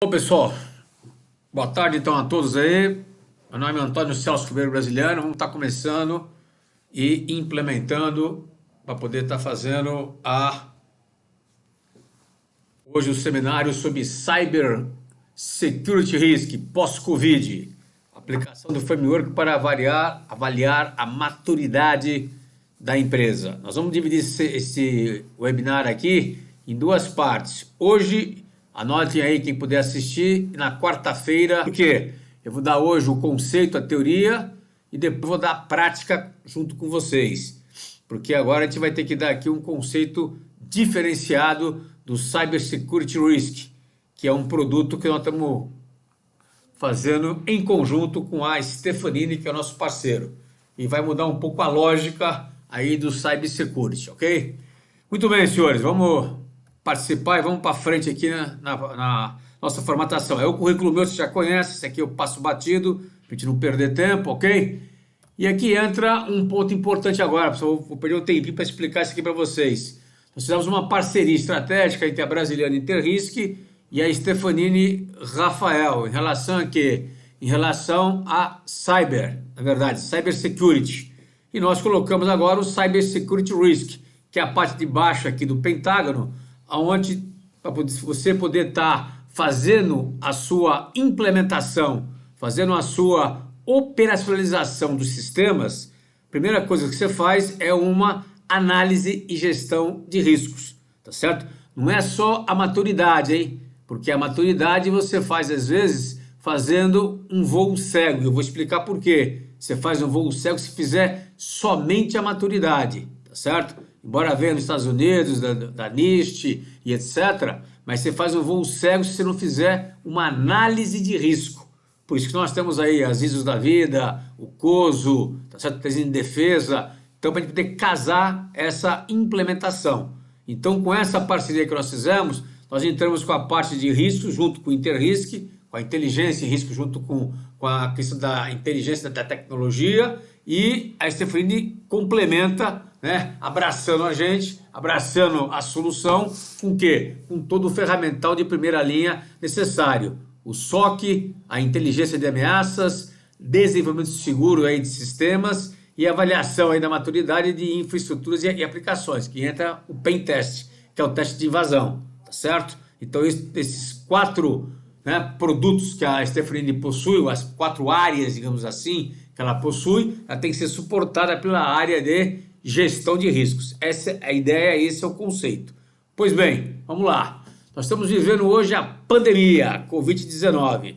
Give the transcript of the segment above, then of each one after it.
Bom, pessoal, boa tarde então a todos aí. Meu nome é Antônio Celso Ribeiro Brasiliano. Vamos estar começando e implementando para poder estar fazendo hoje o seminário sobre Cyber Security Risk pós-Covid, aplicação do framework para avaliar a maturidade da empresa. Nós vamos dividir esse webinar aqui em duas partes. Hoje, anotem aí quem puder assistir, e na quarta-feira, porque eu vou dar hoje o conceito, a teoria, e depois vou dar a prática junto com vocês. Porque agora a gente vai ter que dar aqui um conceito diferenciado do Cyber Security Risk, que é um produto que nós estamos fazendo em conjunto com a Stefanini, que é o nosso parceiro. E vai mudar um pouco a lógica aí do Cyber Security, ok? Muito bem, senhores, vamos participar e vamos para frente aqui na nossa formatação. É o currículo meu, você já conhece, esse aqui eu passo batido, para a gente não perder tempo, ok? E aqui entra um ponto importante agora, pessoal, vou perder um tempinho para explicar isso aqui para vocês. Nós fizemos uma parceria estratégica entre a Brasiliana Interrisk e a Stefanini Rafael, em relação a quê? Em relação a cyber, na verdade, cyber security. E nós colocamos agora o Cyber Security Risk, que é a parte de baixo aqui do pentágono, onde você poder estar fazendo a sua implementação, fazendo a sua operacionalização dos sistemas. A primeira coisa que você faz é uma análise e gestão de riscos, tá certo? Não é só a maturidade, hein? Porque a maturidade você faz às vezes fazendo um voo cego. Eu vou explicar por quê. Você faz um voo cego se fizer somente a maturidade, tá certo? Embora venha nos Estados Unidos, da NIST e etc., mas você faz um voo cego se você não fizer uma análise de risco. Por isso que nós temos aí as ISOs da vida, o COSO, tá certo? Tese de defesa. Então, para a gente poder casar essa implementação. Então, com essa parceria que nós fizemos, nós entramos com a parte de risco junto com o Interrisk, com a inteligência e risco junto com a questão da inteligência da tecnologia, e a Stefanini complementa, né, abraçando a gente, abraçando a solução, com o quê? Com todo o ferramental de primeira linha necessário. O SOC, a inteligência de ameaças, desenvolvimento seguro aí de sistemas e avaliação aí da maturidade de infraestruturas e aplicações, que entra o Pen Test, que é o teste de invasão, tá certo? Então esses quatro, né, produtos que a Stefanini possui, as quatro áreas, digamos assim, que ela possui, ela tem que ser suportada pela área de gestão de riscos. Essa é a ideia, esse é o conceito. Pois bem, vamos lá. Nós estamos vivendo hoje a pandemia, a Covid-19.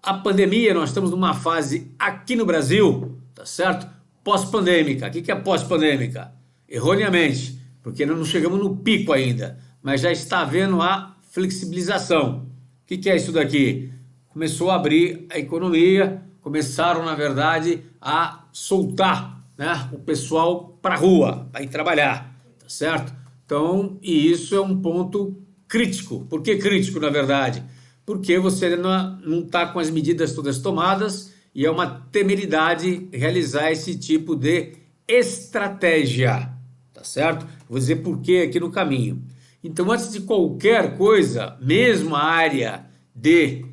A pandemia, nós estamos numa fase aqui no Brasil, tá certo? Pós-pandêmica. O que é pós-pandêmica? Erroneamente, porque nós não chegamos no pico ainda, mas já está havendo a flexibilização. O que é isso daqui? Começou a abrir a economia, começaram, na verdade, a soltar, né, o pessoal para a rua, para ir trabalhar, tá certo? Então, e isso é um ponto crítico. Por que crítico, na verdade? Porque você não está com as medidas todas tomadas e é uma temeridade realizar esse tipo de estratégia, tá certo? Vou dizer por que aqui no caminho. Então, antes de qualquer coisa, mesmo a área de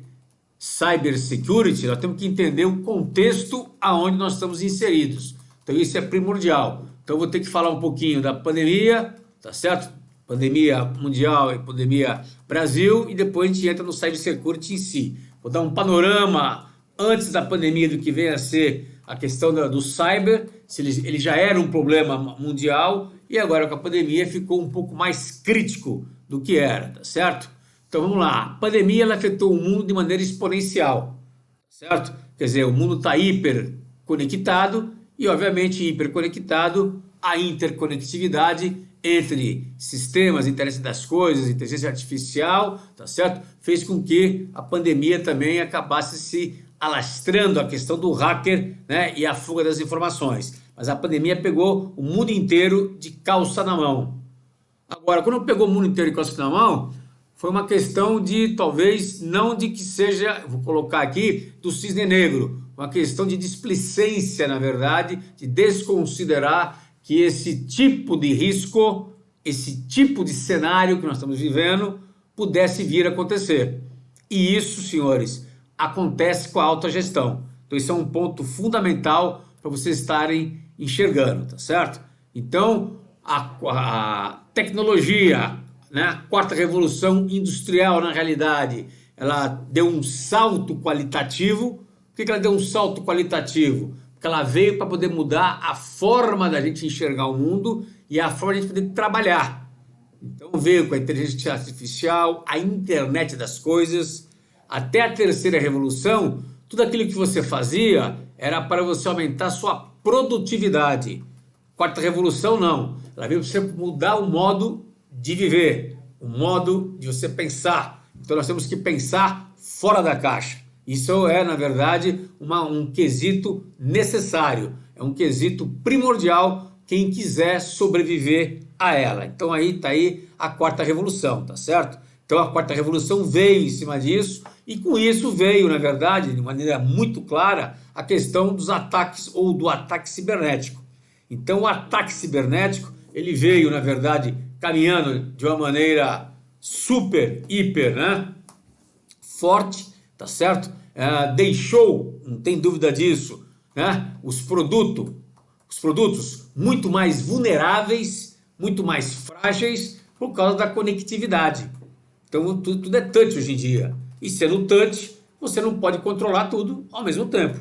Cyber Security, nós temos que entender o contexto aonde nós estamos inseridos. Então, isso é primordial. Então, eu vou ter que falar um pouquinho da pandemia, tá certo? Pandemia mundial e pandemia Brasil, e depois a gente entra no Cyber Security em si. Vou dar um panorama antes da pandemia do que vem a ser a questão do cyber, se ele já era um problema mundial, e agora com a pandemia ficou um pouco mais crítico do que era, tá certo? Então vamos lá, a pandemia ela afetou o mundo de maneira exponencial, certo? Quer dizer, o mundo está hiperconectado e obviamente hiperconectado, a interconectividade entre sistemas, internet das coisas, inteligência artificial, tá certo? Fez com que a pandemia também acabasse se alastrando a questão do hacker, né, e a fuga das informações. Mas a pandemia pegou o mundo inteiro de calça na mão. Agora, quando pegou o mundo inteiro de calça na mão, foi uma questão de, talvez, não de que seja, vou colocar aqui, do cisne negro, uma questão de displicência, na verdade, de desconsiderar que esse tipo de risco, esse tipo de cenário que nós estamos vivendo, pudesse vir a acontecer. E isso, senhores, acontece com a autogestão. Então, isso é um ponto fundamental para vocês estarem enxergando, tá certo? Então, a tecnologia, né, a quarta revolução industrial, na realidade, ela deu um salto qualitativo. Por que ela deu um salto qualitativo? Porque ela veio para poder mudar a forma da gente enxergar o mundo e a forma de a gente poder trabalhar. Então veio com a inteligência artificial, a internet das coisas, até a terceira revolução, tudo aquilo que você fazia era para você aumentar a sua produtividade. Quarta revolução não, ela veio para você mudar o modo de viver, o modo de você pensar. Então nós temos que pensar fora da caixa. Isso é, na verdade, um quesito necessário, é um quesito primordial quem quiser sobreviver a ela. Então aí está aí a quarta revolução, tá certo? Então a quarta revolução veio em cima disso e com isso veio, na verdade, de maneira muito clara, a questão dos ataques ou do ataque cibernético. Então o ataque cibernético, ele veio, na verdade, caminhando de uma maneira super, hiper, né, forte, tá certo? Deixou, não tem dúvida disso, né, os produtos muito mais vulneráveis, muito mais frágeis por causa da conectividade. Então tudo é touch hoje em dia. E sendo touch, você não pode controlar tudo ao mesmo tempo.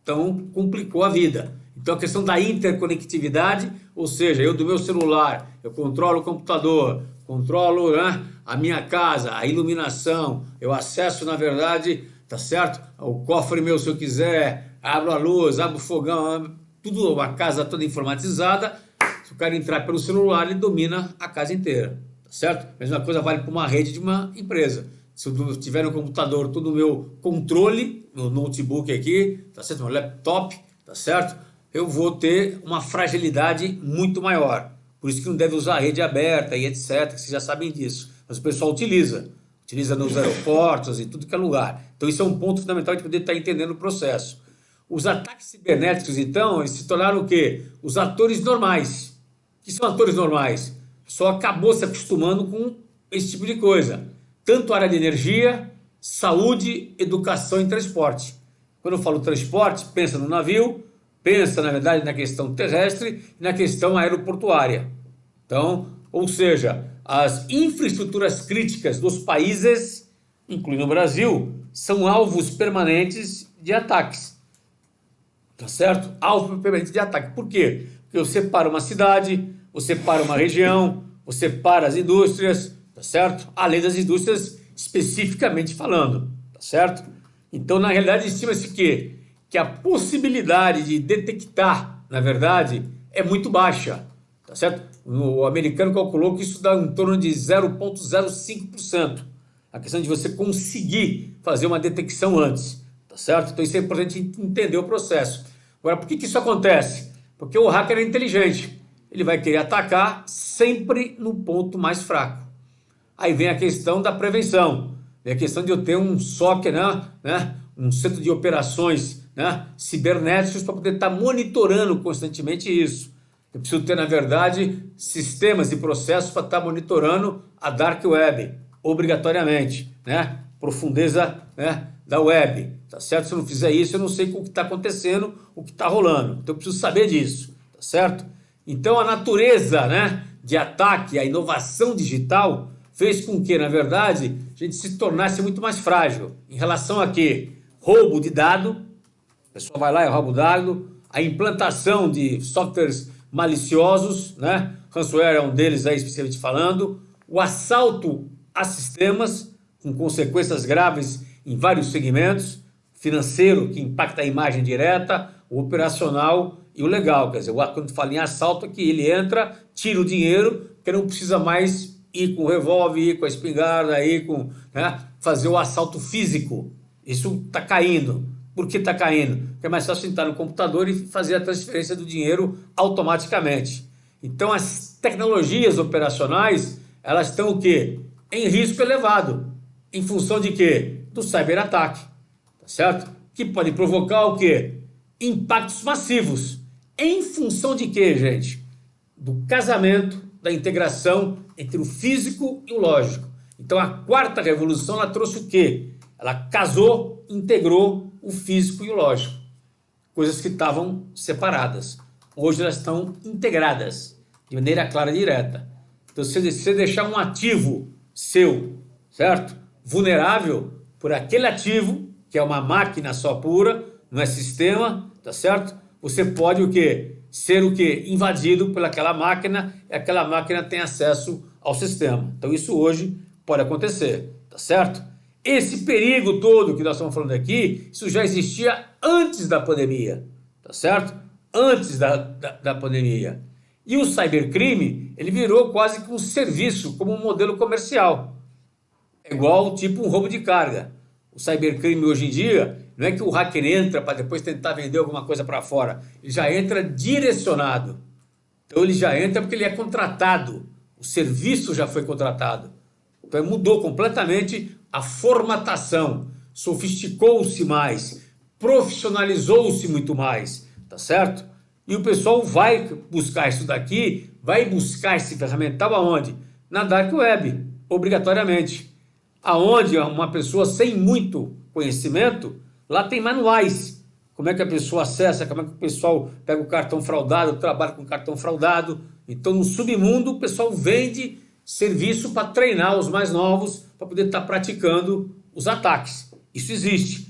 Então complicou a vida. Então a questão da interconectividade, ou seja, eu do meu celular, eu controlo o computador, controlo, né, a minha casa, a iluminação, eu acesso, na verdade, tá certo? O cofre meu, se eu quiser, abro a luz, abro o fogão, tudo, a casa toda informatizada. Se o cara entrar pelo celular, ele domina a casa inteira, tá certo? A mesma coisa vale para uma rede de uma empresa. Se eu tiver no computador todo o meu controle, meu notebook aqui, tá certo? Meu laptop, tá certo? Eu vou ter uma fragilidade muito maior. Por isso que não deve usar rede aberta e etc, que vocês já sabem disso. Mas o pessoal utiliza nos aeroportos e tudo que é lugar. Então isso é um ponto fundamental de poder estar entendendo o processo. Os ataques cibernéticos, então, eles se tornaram o quê? Os atores normais. O que são atores normais? Só acabou se acostumando com esse tipo de coisa. Tanto a área de energia, saúde, educação e transporte. Quando eu falo transporte, pensa no navio, pensa, na verdade, na questão terrestre e na questão aeroportuária. Então, ou seja, as infraestruturas críticas dos países, incluindo o Brasil, são alvos permanentes de ataques. Tá certo? Alvo permanente de ataque. Por quê? Porque você para uma cidade, você para uma região, você para as indústrias, tá certo? Além das indústrias especificamente falando, tá certo? Então, na realidade, estima-se que a possibilidade de detectar, na verdade, é muito baixa, tá certo? O americano calculou que isso dá em torno de 0,05%. A questão de você conseguir fazer uma detecção antes, tá certo? Então isso é importante entender o processo. Agora, por que isso acontece? Porque o hacker é inteligente. Ele vai querer atacar sempre no ponto mais fraco. Aí vem a questão da prevenção. Vem a questão de eu ter um SOC, né? Um centro de operações, né, cibernéticos para poder estar monitorando constantemente isso. Eu preciso ter, na verdade, sistemas e processos para estar monitorando a Dark Web, obrigatoriamente, né? Profundeza, né, da web, tá certo? Se eu não fizer isso, eu não sei o que está acontecendo, o que está rolando. Então eu preciso saber disso, tá certo? Então a natureza, né, de ataque, a inovação digital fez com que, na verdade, a gente se tornasse muito mais frágil. Em relação a quê? Roubo de dado, a pessoa vai lá e rouba o dado, a implantação de softwares maliciosos, né? Ransomware é um deles aí, especialmente falando, o assalto a sistemas, com consequências graves em vários segmentos, financeiro, que impacta a imagem direta, o operacional e o legal. Quer dizer, quando fala em assalto, é que ele entra, tira o dinheiro, que não precisa mais ir com o revólver, ir com a espingarda, ir com, né, fazer o assalto físico. Isso está caindo. Por que está caindo? Porque é mais fácil entrar no computador e fazer a transferência do dinheiro automaticamente. Então as tecnologias operacionais, elas estão o quê? Em risco elevado. Em função de quê? Do cyberataque. Tá certo? Que pode provocar o quê? Impactos massivos. Em função de quê, gente? Do casamento, da integração entre o físico e o lógico. Então a quarta revolução, ela trouxe o quê? Ela casou, integrou o físico e o lógico, coisas que estavam separadas. Hoje elas estão integradas, de maneira clara e direta. Então, se você deixar um ativo seu, certo? Vulnerável por aquele ativo, que é uma máquina só pura, não é sistema, tá certo? Você pode o quê? Ser o quê? Invadido pelaquela máquina, e aquela máquina tem acesso ao sistema. Então isso hoje pode acontecer, tá certo? Esse perigo todo que nós estamos falando aqui, isso já existia antes da pandemia, tá certo? Antes da pandemia. E o cybercrime, ele virou quase que um serviço, como um modelo comercial. É igual tipo um roubo de carga. O cybercrime hoje em dia, não é que o hacker entra para depois tentar vender alguma coisa para fora. Ele já entra direcionado. Então ele já entra porque ele é contratado. O serviço já foi contratado. Então mudou completamente a formatação. Sofisticou-se mais. Profissionalizou-se muito mais. Tá certo? E o pessoal vai buscar isso daqui, vai buscar esse ferramental aonde? Na Dark Web, obrigatoriamente. Aonde uma pessoa sem muito conhecimento, lá tem manuais. Como é que a pessoa acessa, como é que o pessoal pega o cartão fraudado, trabalha com cartão fraudado. Então, no submundo, o pessoal vende serviço para treinar os mais novos, para poder estar praticando os ataques. Isso existe.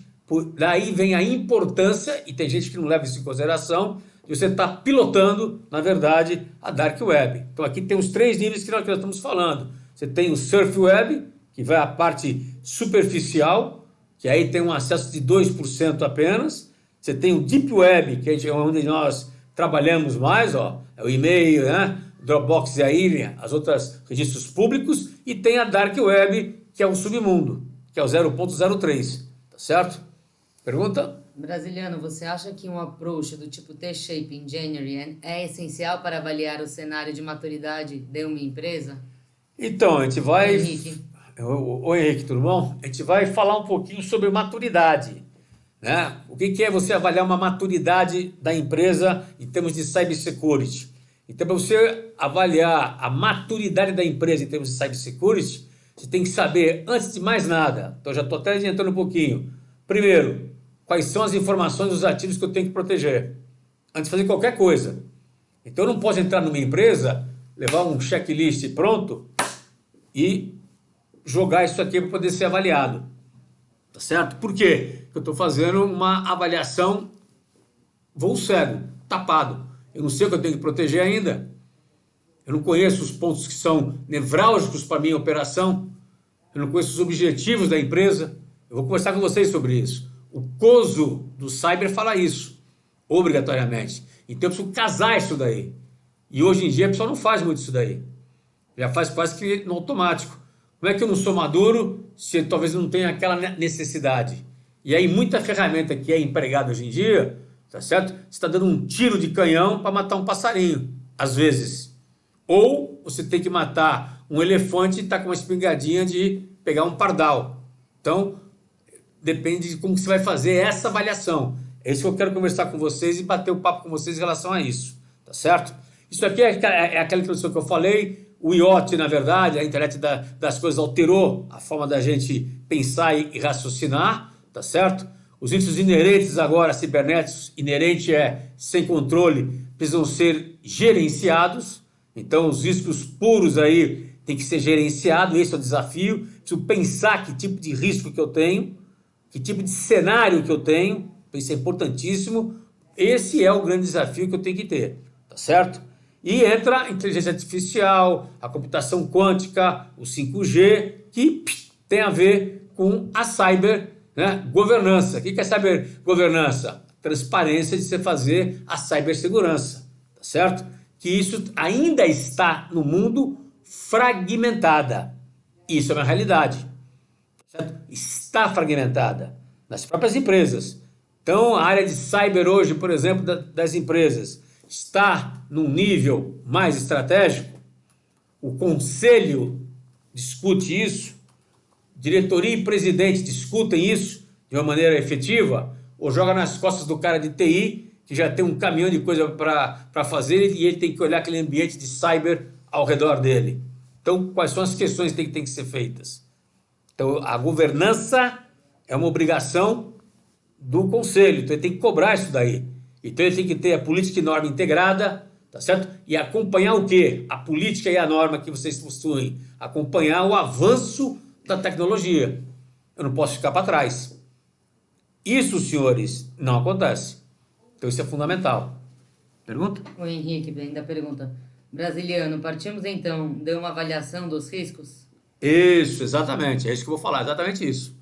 Daí vem a importância, e tem gente que não leva isso em consideração, de você estar pilotando, na verdade, a Dark Web. Então, aqui tem os 3 níveis que nós estamos falando. Você tem o Surf Web, que vai a parte superficial, que aí tem um acesso de 2% apenas. Você tem o Deep Web, que é onde nós trabalhamos mais, ó, é o e-mail, né? Dropbox e a ilha, as outras registros públicos, e tem a Dark Web, que é o submundo, que é o 0.03, tá certo? Pergunta? Brasiliano, você acha que um approach do tipo T-Shape Engineering é essencial para avaliar o cenário de maturidade de uma empresa? Então, a gente vai... Henrique. Oi, Henrique, tudo bom? A gente vai falar um pouquinho sobre maturidade, né? O que é você avaliar uma maturidade da empresa em termos de cybersecurity? Então, para você avaliar a maturidade da empresa em termos de cybersecurity, você tem que saber, antes de mais nada, então já estou até adiantando um pouquinho. Primeiro, quais são as informações dos ativos que eu tenho que proteger, antes de fazer qualquer coisa. Então, eu não posso entrar numa empresa, levar um checklist pronto e jogar isso aqui para poder ser avaliado. Tá certo? Por quê? Eu estou fazendo uma avaliação voo cego, tapado. Eu não sei o que eu tenho que proteger ainda. Eu não conheço os pontos que são nevrálgicos para a minha operação. Eu não conheço os objetivos da empresa. Eu vou conversar com vocês sobre isso. O COSO do Cyber fala isso, obrigatoriamente. Então eu preciso casar isso daí. E hoje em dia a pessoa não faz muito isso daí. Já faz quase que no automático. Como é que eu não sou maduro se talvez eu não tenha aquela necessidade? E aí muita ferramenta que é empregada hoje em dia, tá certo? Você está dando um tiro de canhão para matar um passarinho, às vezes. Ou você tem que matar um elefante e está com uma espingadinha de pegar um pardal. Então, depende de como você vai fazer essa avaliação. É isso que eu quero conversar com vocês e bater o papo com vocês em relação a isso, tá certo? Isso aqui é aquela introdução que eu falei. O IoT, na verdade, a internet das coisas alterou a forma da gente pensar e raciocinar, tá certo? Os riscos inerentes agora, cibernéticos, inerente é sem controle, precisam ser gerenciados. Então, os riscos puros aí tem que ser gerenciado, esse é o desafio. Preciso pensar que tipo de risco que eu tenho, que tipo de cenário que eu tenho, isso é importantíssimo. Esse é o grande desafio que eu tenho que ter, tá certo? E entra a inteligência artificial, a computação quântica, o 5G, que tem a ver com a cyber, né, governança. O que é cybergovernança? Transparência de você fazer a cibersegurança, tá certo? Que isso ainda está no mundo fragmentada. Isso é uma realidade, certo? Está fragmentada nas próprias empresas. Então, a área de cyber hoje, por exemplo, das empresas, está num nível mais estratégico. O conselho discute isso, diretoria e presidente discutem isso de uma maneira efetiva, ou joga nas costas do cara de TI, que já tem um caminhão de coisa para fazer e ele tem que olhar aquele ambiente de cyber ao redor dele. Então, quais são as questões que tem que ser feitas? Então, a governança é uma obrigação do conselho, então ele tem que cobrar isso daí. Então ele tem que ter a política e norma integrada, tá certo? E acompanhar o quê? A política e a norma que vocês possuem. Acompanhar o avanço da tecnologia. Eu não posso ficar para trás. Isso, senhores, não acontece. Então isso é fundamental. Pergunta? O Henrique ainda pergunta. Brasiliano, partimos então, deu uma avaliação dos riscos? Isso, exatamente. É isso que eu vou falar, exatamente isso.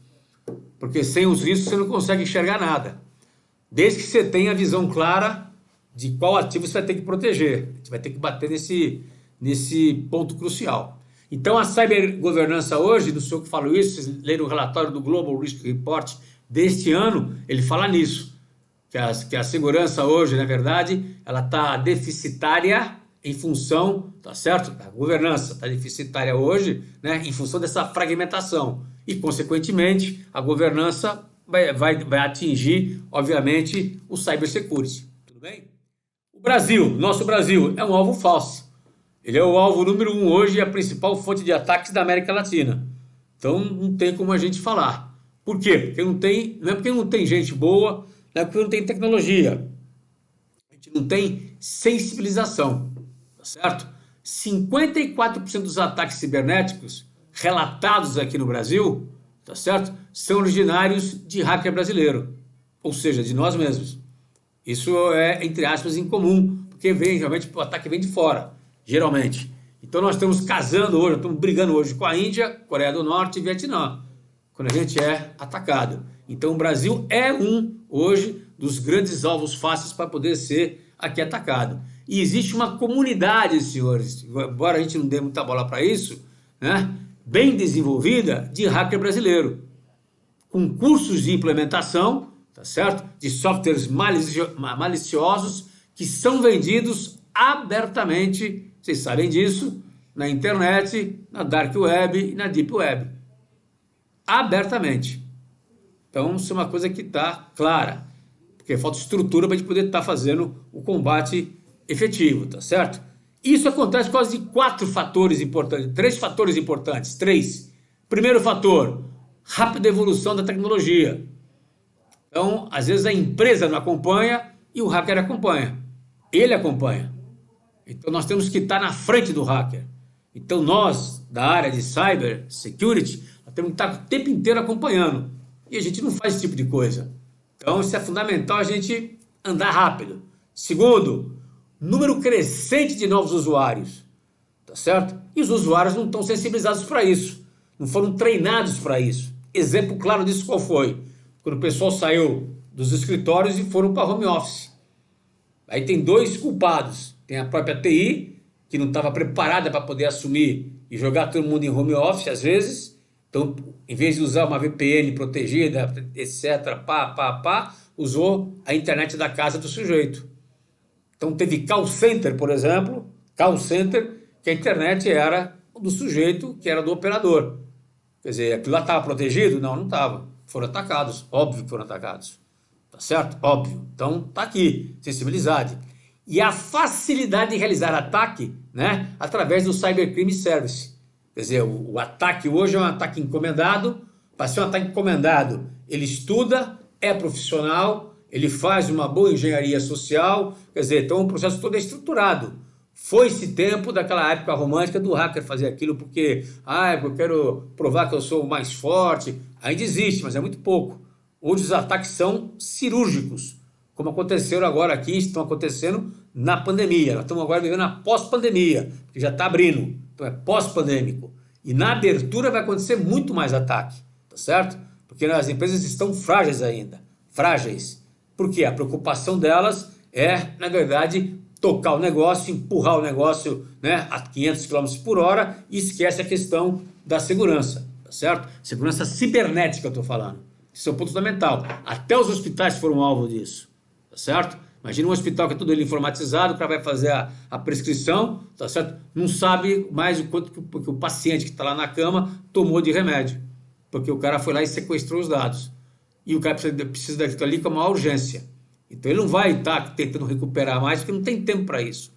Porque sem os riscos você não consegue enxergar nada. Desde que você tenha a visão clara de qual ativo você vai ter que proteger. A gente vai ter que bater nesse ponto crucial. Então a cibergovernança hoje, do senhor que falou isso, vocês leram o relatório do Global Risk Report deste ano, ele fala nisso. Que a segurança hoje, na verdade, ela está deficitária em função, tá certo? A governança está deficitária hoje, né, em função dessa fragmentação. E, consequentemente, a governança vai atingir, obviamente, o cybersecurity. Tudo bem? O Brasil, nosso Brasil, é um alvo falso. Ele é o alvo número 1 hoje e a principal fonte de ataques da América Latina. Então, não tem como a gente falar. Por quê? Porque não é porque não tem gente boa, não é porque não tem tecnologia. A gente não tem sensibilização. Certo? 54% dos ataques cibernéticos relatados aqui no Brasil, tá certo? São originários de hacker brasileiro, ou seja, de nós mesmos. Isso é, entre aspas, incomum, porque realmente o ataque vem de fora, geralmente. Então nós estamos casando hoje, estamos brigando hoje com a Índia, Coreia do Norte e Vietnã, quando a gente é atacado. Então o Brasil é hoje, dos grandes alvos fáceis para poder ser aqui atacado. E existe uma comunidade, senhores, embora a gente não dê muita bola para isso, né, bem desenvolvida de hacker brasileiro, com cursos de implementação, tá certo? De softwares maliciosos que são vendidos abertamente, vocês sabem disso, na internet, na dark web e na deep web. Abertamente. Então, isso é uma coisa que está clara, porque falta estrutura para a gente poder estar fazendo o combate efetivo, tá certo? Isso acontece por causa de 4 fatores importantes, 3 fatores importantes, 3. Primeiro fator, rápida evolução da tecnologia. Então, às vezes a empresa não acompanha e o hacker acompanha. Ele acompanha. Então, nós temos que estar na frente do hacker. Então, nós, da área de cyber security, nós temos que estar o tempo inteiro acompanhando. E a gente não faz esse tipo de coisa. Então, isso é fundamental a gente andar rápido. Segundo, número crescente de novos usuários, tá certo? E os usuários não estão sensibilizados para isso, não foram treinados para isso. Exemplo claro disso qual foi? Quando o pessoal saiu dos escritórios e foram para home office. Aí tem 2 culpados, tem a própria TI, que não estava preparada para poder assumir e jogar todo mundo em home office às vezes, então em vez de usar uma VPN protegida, etc, usou a internet da casa do sujeito. Então teve call center, por exemplo, call center, que a internet era do sujeito, que era do operador. Quer dizer, aquilo lá estava protegido? Não, não estava. Foram atacados, óbvio que foram atacados. Tá certo? Óbvio. Então tá aqui, sensibilidade. E a facilidade de realizar ataque, né, através do Cybercrime Service. Quer dizer, o ataque hoje é um ataque encomendado. Para ser um ataque encomendado, ele estuda, é profissional, ele faz uma boa engenharia social, quer dizer, então o processo todo é estruturado. Foi esse tempo daquela época romântica do hacker fazer aquilo porque, eu quero provar que eu sou o mais forte. Ainda existe, mas é muito pouco. Hoje os ataques são cirúrgicos, como aconteceram agora aqui, estão acontecendo na pandemia. Nós estamos agora vivendo a pós-pandemia, que já está abrindo, então é pós-pandêmico. E na abertura vai acontecer muito mais ataque, tá certo? Porque as empresas estão frágeis ainda, frágeis. Porque a preocupação delas é, na verdade, tocar o negócio, empurrar o negócio, né, a 500 km por hora e esquece a questão da segurança, tá certo? Segurança cibernética eu estou falando. Isso é um ponto fundamental. Até os hospitais foram alvo disso, tá certo? Imagina um hospital que é tudo ele informatizado, o cara vai fazer a prescrição, tá certo? Não sabe mais o quanto que o paciente que está lá na cama tomou de remédio, porque o cara foi lá e sequestrou os dados. E o cara precisa daquilo ali com uma urgência. Então ele não vai estar tentando recuperar mais, porque não tem tempo para isso.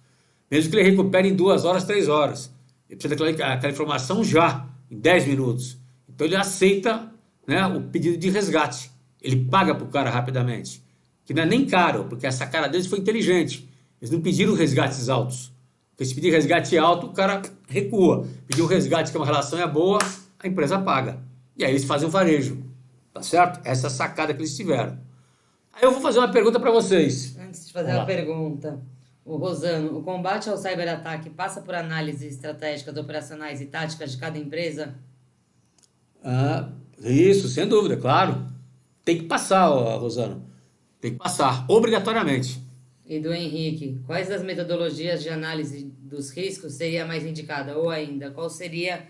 Mesmo que ele recupere em 2 horas, 3 horas. Ele precisa daquela informação já, em 10 minutos. Então ele aceita, né, o pedido de resgate. Ele paga para o cara rapidamente. Que não é nem caro, porque essa cara deles foi inteligente. Eles não pediram resgates altos. Porque se pedir resgate alto, o cara recua. Pedir um resgate que uma relação é boa, a empresa paga. E aí eles fazem o varejo. Tá certo? Essa é a sacada que eles tiveram. Aí eu vou fazer uma pergunta para vocês. Antes de fazer a pergunta, o Rosano, o combate ao cyberataque passa por análises estratégicas, operacionais e táticas de cada empresa? Isso, sem dúvida, claro. Tem que passar, Rosano. Tem que passar, obrigatoriamente. E do Henrique, quais das metodologias de análise dos riscos seria a mais indicada? Ou ainda, qual seria...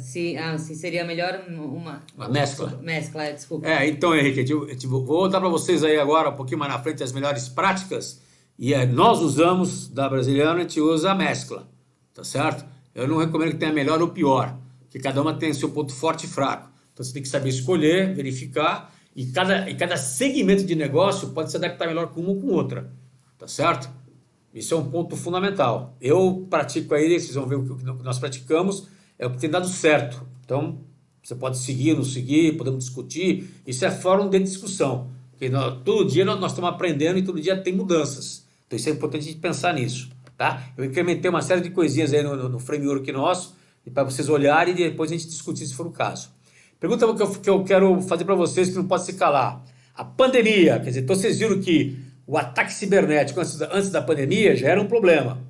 se seria melhor uma mescla. Mescla, desculpa. Então, Henrique, vou voltar para vocês aí agora, um pouquinho mais na frente, as melhores práticas. E nós usamos, da Brasiliana, a gente usa a mescla, tá certo? Eu não recomendo que tenha melhor ou pior, porque cada uma tem seu ponto forte e fraco. Então você tem que saber escolher, verificar, e cada segmento de negócio pode se adaptar melhor com uma ou com outra, tá certo? Isso é um ponto fundamental. Eu pratico aí, vocês vão ver o que nós praticamos, é o que tem dado certo. Então, você pode seguir, não seguir, podemos discutir. Isso é fórum de discussão. Porque todo dia nós estamos aprendendo e todo dia tem mudanças. Então, isso é importante a gente pensar nisso. Tá? Eu incrementei uma série de coisinhas aí no framework nosso, para vocês olharem e depois a gente discutir se for o caso. Pergunta que eu quero fazer para vocês que não pode se calar. A pandemia, quer dizer, então vocês viram que o ataque cibernético antes da pandemia já era um problema.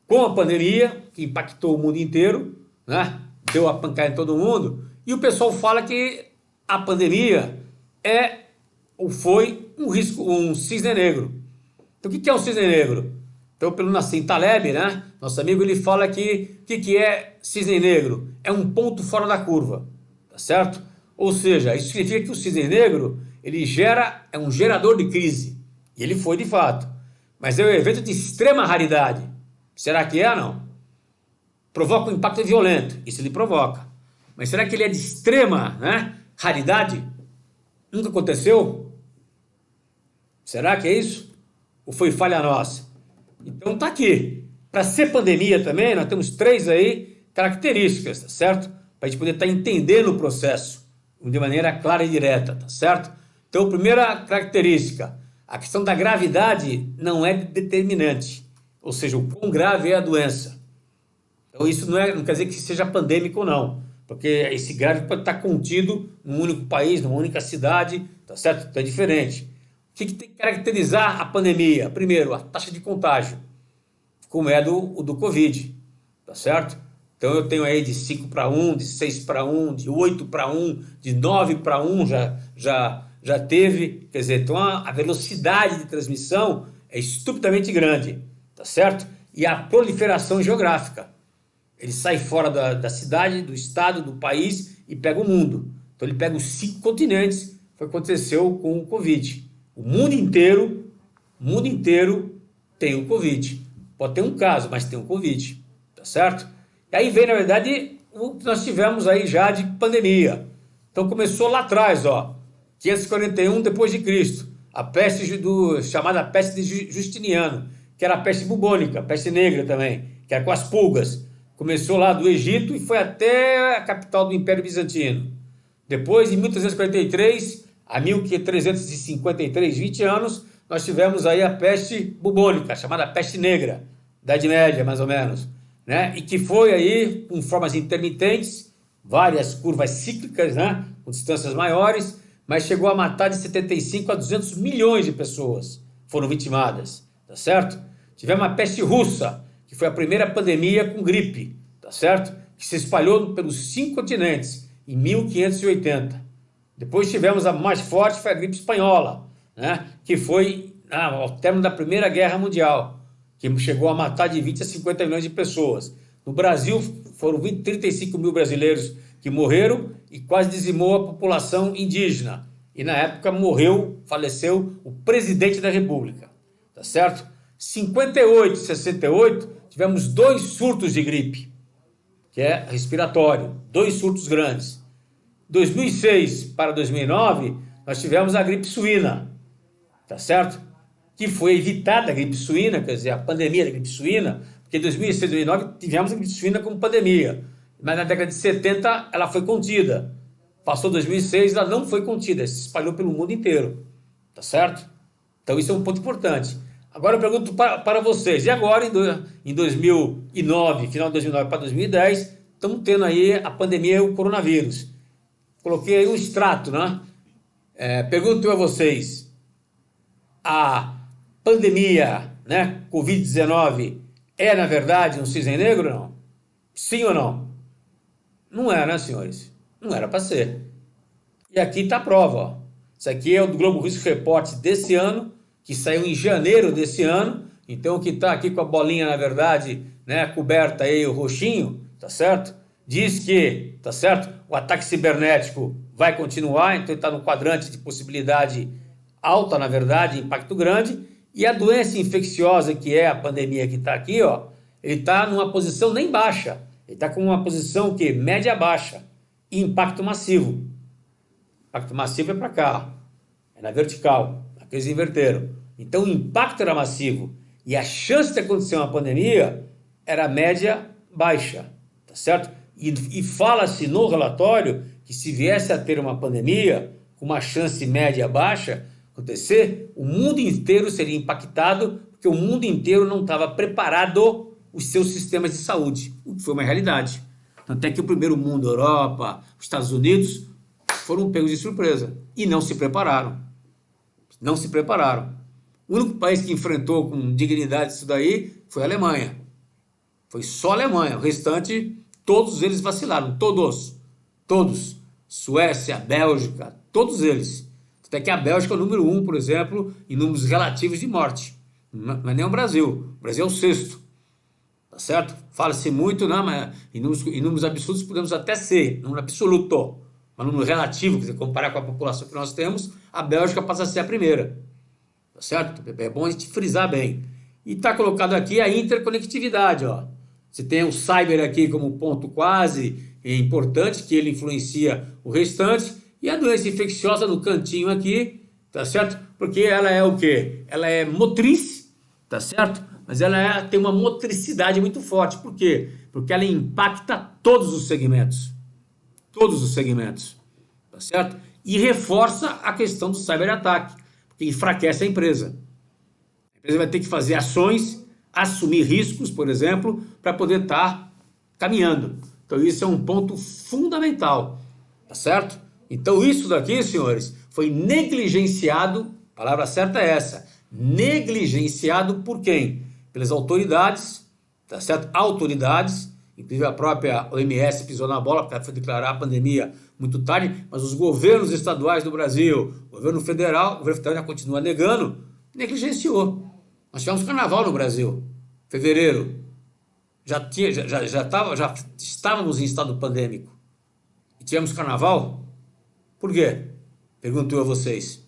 Com a pandemia, que impactou o mundo inteiro, né? Deu a pancada em todo mundo, e o pessoal fala que a pandemia foi um risco, um cisne negro. Então o que é um cisne negro? Então, pelo Nassim Taleb, né? Nosso amigo, ele fala que o que é cisne negro? É um ponto fora da curva, tá certo? Ou seja, isso significa que o cisne negro, ele é um gerador de crise. E ele foi de fato. Mas é um evento de extrema raridade. Será que é ou não? Provoca um impacto violento. Isso ele provoca. Mas será que ele é de extrema, né, raridade? Nunca aconteceu? Será que é isso? Ou foi falha nossa? Então tá aqui. Para ser pandemia também, nós temos 3 aí características, tá certo? Para a gente poder estar entendendo o processo de maneira clara e direta, tá certo? Então, primeira característica, a questão da gravidade não é determinante, ou seja, o quão grave é a doença. Então isso não quer dizer que seja pandêmico ou não, porque esse grave pode estar contido num único país, numa única cidade, tá certo? Então é diferente. O que tem que caracterizar a pandemia? Primeiro, a taxa de contágio, como é do Covid, tá certo? Então eu tenho aí de 5 para 1, de 6 para 1, de 8 para 1, de 9 para 1 já teve, quer dizer, então a velocidade de transmissão é estupidamente grande, tá certo? E a proliferação geográfica. Ele sai fora da cidade, do estado, do país e pega o mundo. Então ele pega os 5 continentes, foi o que aconteceu com o Covid. O mundo inteiro tem o Covid. Pode ter um caso, mas tem o Covid, tá certo? E aí vem, na verdade, o que nós tivemos aí já de pandemia. Então começou lá atrás, 541 depois de Cristo, a peste chamada peste de Justiniano, que era a peste bubônica, a peste negra também, que era com as pulgas. Começou lá do Egito e foi até a capital do Império Bizantino. Depois, em 1343 a 1353, 20 anos, nós tivemos aí a peste bubônica, chamada peste negra, Idade Média, mais ou menos, né? E que foi aí com formas intermitentes, várias curvas cíclicas, né? Com distâncias maiores, mas chegou a matar de 75 a 200 milhões de pessoas foram vitimadas, tá certo? Tivemos a peste russa, que foi a primeira pandemia com gripe, tá certo? Que se espalhou pelos 5 continentes em 1580. Depois tivemos a mais forte, foi a gripe espanhola, né? Que foi ao término da Primeira Guerra Mundial, que chegou a matar de 20 a 50 milhões de pessoas. No Brasil, foram 35 mil brasileiros que morreram e quase dizimou a população indígena. E na época faleceu o presidente da República, tá certo? 58 e 68, tivemos 2 surtos de gripe, que é respiratório, 2 surtos grandes. 2006 para 2009, nós tivemos a gripe suína, tá certo? Que foi evitada a gripe suína, quer dizer, a pandemia da gripe suína, porque em 2006 e 2009 tivemos a gripe suína como pandemia. Mas na década de 70 ela foi contida. Passou 2006, ela não foi contida, se espalhou pelo mundo inteiro, tá certo? Então isso é um ponto importante. Agora eu pergunto para vocês, e agora em 2009, final de 2009 para 2010, estamos tendo aí a pandemia e o coronavírus. Coloquei aí um extrato, né? Pergunto a vocês, a pandemia, né, Covid-19, é na verdade um cisne negro, não? Sim ou não? Não é, né, senhores? Não era para ser. E aqui está a prova, ó. Isso aqui é o do Globo Risk Report desse ano, que saiu em janeiro desse ano. Então, o que está aqui com a bolinha, na verdade, né, coberta aí, o roxinho, tá certo? Diz que, tá certo? O ataque cibernético vai continuar, então está no quadrante de possibilidade alta, na verdade, impacto grande. E a doença infecciosa, que é a pandemia que está aqui, ó, ele está numa posição nem baixa. Ele está com uma posição que média-baixa e impacto massivo. Impacto massivo é para cá, é na vertical, aqueles inverteram. Então o impacto era massivo e a chance de acontecer uma pandemia era média-baixa, tá certo? E fala-se no relatório que se viesse a ter uma pandemia com uma chance média-baixa acontecer, o mundo inteiro seria impactado porque o mundo inteiro não estava preparado os seus sistemas de saúde, o que foi uma realidade. Tanto é que o primeiro mundo, a Europa, os Estados Unidos, foram pegos de surpresa e não se prepararam. Não se prepararam. O único país que enfrentou com dignidade isso daí foi a Alemanha. Foi só a Alemanha. O restante, todos eles vacilaram. Todos. Suécia, Bélgica, todos eles. Até que a Bélgica é o número 1, por exemplo, em números relativos de morte. Não é nem o Brasil. O Brasil é o 6º. Tá certo? Fala-se muito, né? Mas em números absurdos podemos até ser, número absoluto, mas número relativo, se comparar com a população que nós temos, a Bélgica passa a ser a primeira. Tá certo? É bom a gente frisar bem. E está colocado aqui a interconectividade, ó. Você tem o cyber aqui como ponto quase importante, que ele influencia o restante, e a doença infecciosa no cantinho aqui, tá certo? Porque ela é o quê? Ela é motriz, tá certo? Mas ela tem uma motricidade muito forte. Por quê? Porque ela impacta todos os segmentos. Todos os segmentos. Tá certo? E reforça a questão do cyberataque. Porque enfraquece a empresa. A empresa vai ter que fazer ações, assumir riscos, por exemplo, para poder estar caminhando. Então isso é um ponto fundamental. Tá certo? Então isso daqui, senhores, foi negligenciado. A palavra certa é essa. Negligenciado por quem? Pelas autoridades, tá certo? Autoridades, inclusive a própria OMS pisou na bola, porque foi declarar a pandemia muito tarde, mas os governos estaduais do Brasil, o governo federal já continua negando, negligenciou. Nós tivemos carnaval no Brasil, fevereiro, já estávamos em estado pandêmico, e tivemos carnaval? Por quê? Pergunto eu a vocês.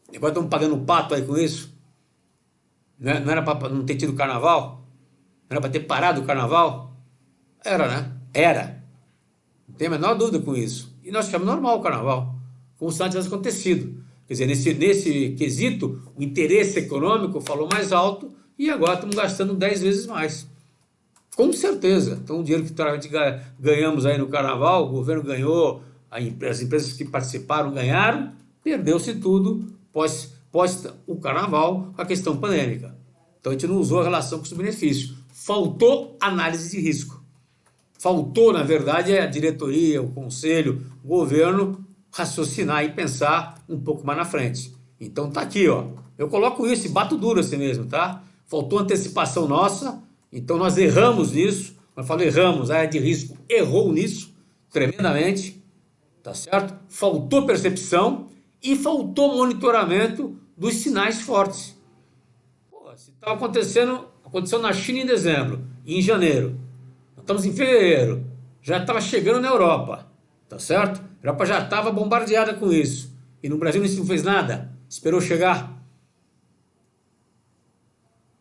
Agora estamos pagando um pato aí com isso? Não era para não ter tido carnaval? Não era para ter parado o carnaval? Era, né? Era. Não tem a menor dúvida com isso. E nós tivemos normal o carnaval, como se nada tivesse acontecido. Quer dizer, nesse quesito, o interesse econômico falou mais alto e agora estamos gastando 10 vezes mais. Com certeza. Então, o dinheiro que claramente ganhamos aí no carnaval, o governo ganhou, as empresas que participaram ganharam, perdeu-se tudo pós o carnaval, a questão pandêmica. Então a gente não usou a relação custo-benefício. Faltou análise de risco. Faltou, na verdade, a diretoria, o conselho, o governo raciocinar e pensar um pouco mais na frente. Então tá aqui, ó. Eu coloco isso e bato duro assim mesmo, tá? Faltou antecipação nossa, então nós erramos nisso. Quando eu falo erramos, a área de risco errou nisso tremendamente, tá certo? Faltou percepção e faltou monitoramento dos sinais fortes. Pô, se estava aconteceu na China em dezembro, e em janeiro. Nós estamos em fevereiro, já estava chegando na Europa, tá certo? A Europa já estava bombardeada com isso. E no Brasil não fez nada, esperou chegar.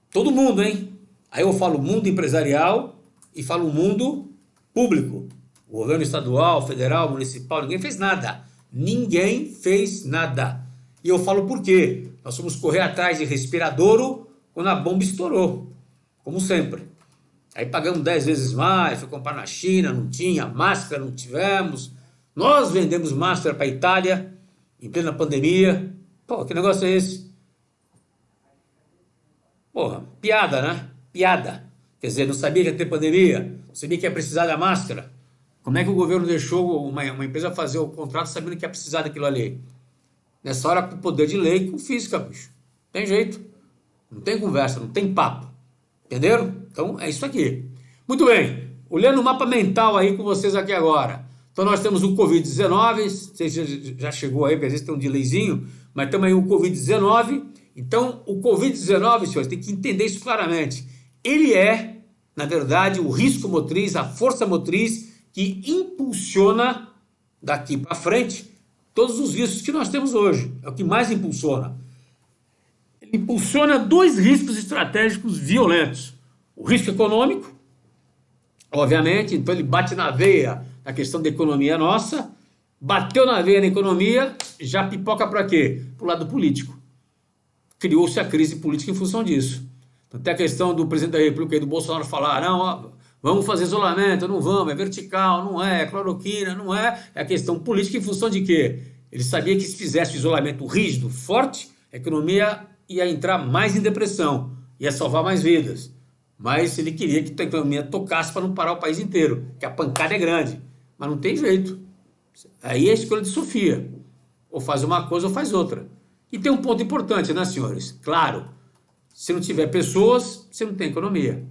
Todo mundo, hein? Aí eu falo mundo empresarial e falo mundo público. O governo estadual, federal, municipal, ninguém fez nada. Ninguém fez nada. E eu falo por quê? Nós fomos correr atrás de respiradouro quando a bomba estourou. Como sempre. Aí pagamos 10 vezes mais, foi comprar na China, não tinha, máscara não tivemos. Nós vendemos máscara para a Itália, em plena pandemia. Pô, que negócio é esse? Porra, piada, né? Piada. Quer dizer, não sabia que ia ter pandemia, não sabia que ia precisar da máscara. Como é que o governo deixou uma empresa fazer o contrato sabendo que ia precisar daquilo ali? Nessa hora, com poder de lei, com física, bicho. Tem jeito. Não tem conversa, não tem papo. Entenderam? Então, é isso aqui. Muito bem. Olhando o mapa mental aí com vocês aqui agora. Então, nós temos o Covid-19. Não sei se já chegou aí, porque às vezes tem um delayzinho. Mas temos aí o Covid-19. Então, o Covid-19, senhores, tem que entender isso claramente. Ele é, na verdade, o risco motriz, a força motriz que impulsiona daqui para frente todos os riscos que nós temos hoje. É o que mais impulsiona. Ele impulsiona dois riscos estratégicos violentos. O risco econômico, obviamente, então ele bate na veia na questão da economia nossa, bateu na veia na economia, já pipoca para quê? Para o lado político. Criou-se a crise política em função disso. Então tem a questão do presidente da República e do Bolsonaro falar, não, ó, vamos fazer isolamento, não vamos, é vertical, não é cloroquina, não é. É a questão política em função de quê? Ele sabia que se fizesse o isolamento rígido, forte, a economia ia entrar mais em depressão, ia salvar mais vidas. Mas ele queria que a economia tocasse para não parar o país inteiro, que a pancada é grande. Mas não tem jeito. Aí é a escolha de Sofia. Ou faz uma coisa ou faz outra. E tem um ponto importante, né, senhores? Claro, se não tiver pessoas, você não tem economia.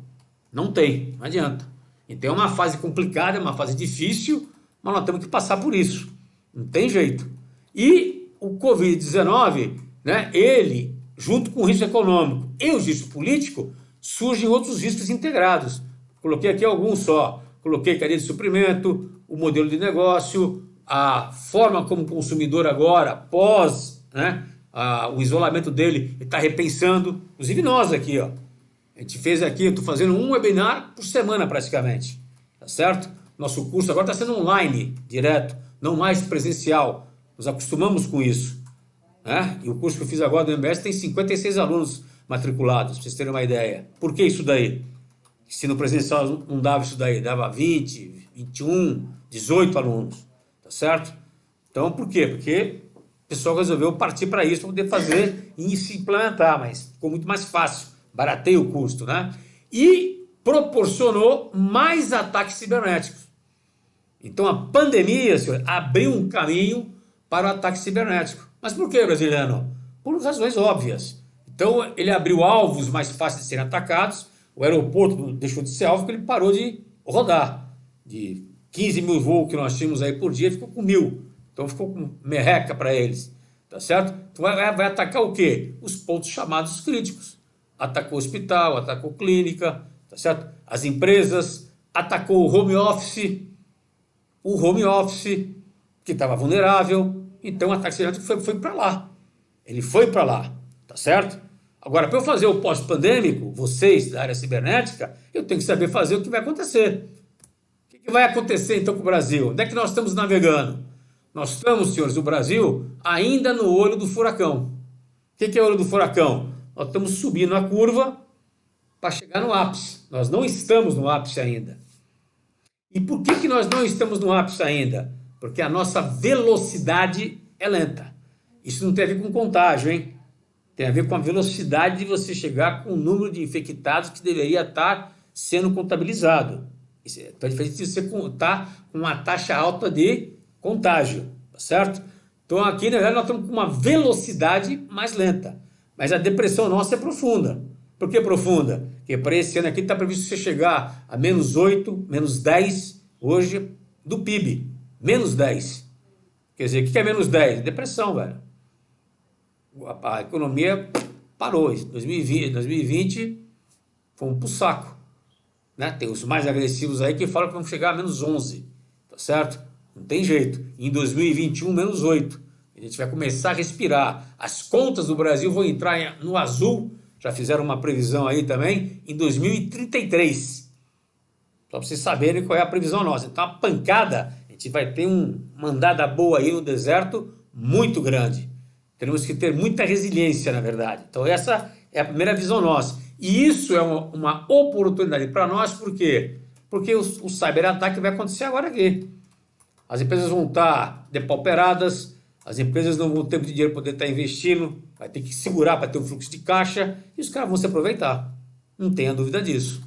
Não tem, não adianta. Então é uma fase complicada, é uma fase difícil, mas nós temos que passar por isso. Não tem jeito. E o Covid-19, né, ele, junto com o risco econômico e o risco político, surgem outros riscos integrados. Coloquei aqui alguns só. Coloquei cadeia de suprimento, o modelo de negócio, a forma como o consumidor agora, após, né, o isolamento dele, ele está repensando. Inclusive nós aqui, ó. A gente fez aqui, eu estou fazendo um webinar por semana praticamente. Tá certo? Nosso curso agora está sendo online, direto, não mais presencial. Nos acostumamos com isso. Né? E o curso que eu fiz agora do MBS tem 56 alunos matriculados, para vocês terem uma ideia. Por que isso daí? Se no presencial não dava isso daí, dava 20, 21, 18 alunos, tá certo? Então, por quê? Porque o pessoal resolveu partir para isso, para poder fazer e se implementar, mas ficou muito mais fácil, barateia o custo, né? E proporcionou mais ataques cibernéticos. Então, a pandemia, senhor, abriu um caminho para o ataque cibernético. Mas por que, brasileiro? Por razões óbvias. Então, ele abriu alvos mais fáceis de serem atacados. O aeroporto deixou de ser alvo porque ele parou de rodar. De 15 mil voos que nós tínhamos aí por dia, ficou com 1.000. Então, ficou com merreca para eles. Tá certo? Então, vai atacar o quê? Os pontos chamados críticos. Atacou hospital, atacou clínica, tá certo? As empresas, atacou o home office, que estava vulnerável. Então, o ataque cibernético foi para lá. Ele foi para lá, tá certo? Agora, para eu fazer o pós-pandêmico, vocês da área cibernética, eu tenho que saber fazer o que vai acontecer. O que vai acontecer, então, com o Brasil? Onde é que nós estamos navegando? Nós estamos, senhores, o Brasil, ainda no olho do furacão. O que é o olho do furacão? Nós estamos subindo a curva para chegar no ápice. Nós não estamos no ápice ainda. E por que nós não estamos no ápice ainda? Porque a nossa velocidade é lenta. Isso não tem a ver com contágio, hein? Tem a ver com a velocidade de você chegar com o número de infectados que deveria estar sendo contabilizado. Então é diferente de você estar com uma taxa alta de contágio, tá certo? Então aqui, na verdade, nós estamos com uma velocidade mais lenta. Mas a depressão nossa é profunda. Por que profunda? Porque para esse ano aqui está previsto você chegar a -8, -10 hoje do PIB. -10. Quer dizer, o que é -10? Depressão, velho. A economia parou. 2020 fomos pro saco. Né? Tem os mais agressivos aí que falam que vamos chegar a -11. Tá certo? Não tem jeito. Em 2021, -8. A gente vai começar a respirar. As contas do Brasil vão entrar no azul. Já fizeram uma previsão aí também. Em 2033. Só para vocês saberem qual é a previsão nossa. Então, a pancada, a gente vai ter uma andada boa aí no deserto muito grande. Temos que ter muita resiliência, na verdade. Então, essa é a primeira visão nossa. E isso é uma oportunidade para nós, por quê? Porque o cyberataque vai acontecer agora aqui. As empresas vão estar depauperadas, as empresas não vão ter muito dinheiro para poder estar investindo, vai ter que segurar para ter um fluxo de caixa, e os caras vão se aproveitar. Não tenha dúvida disso.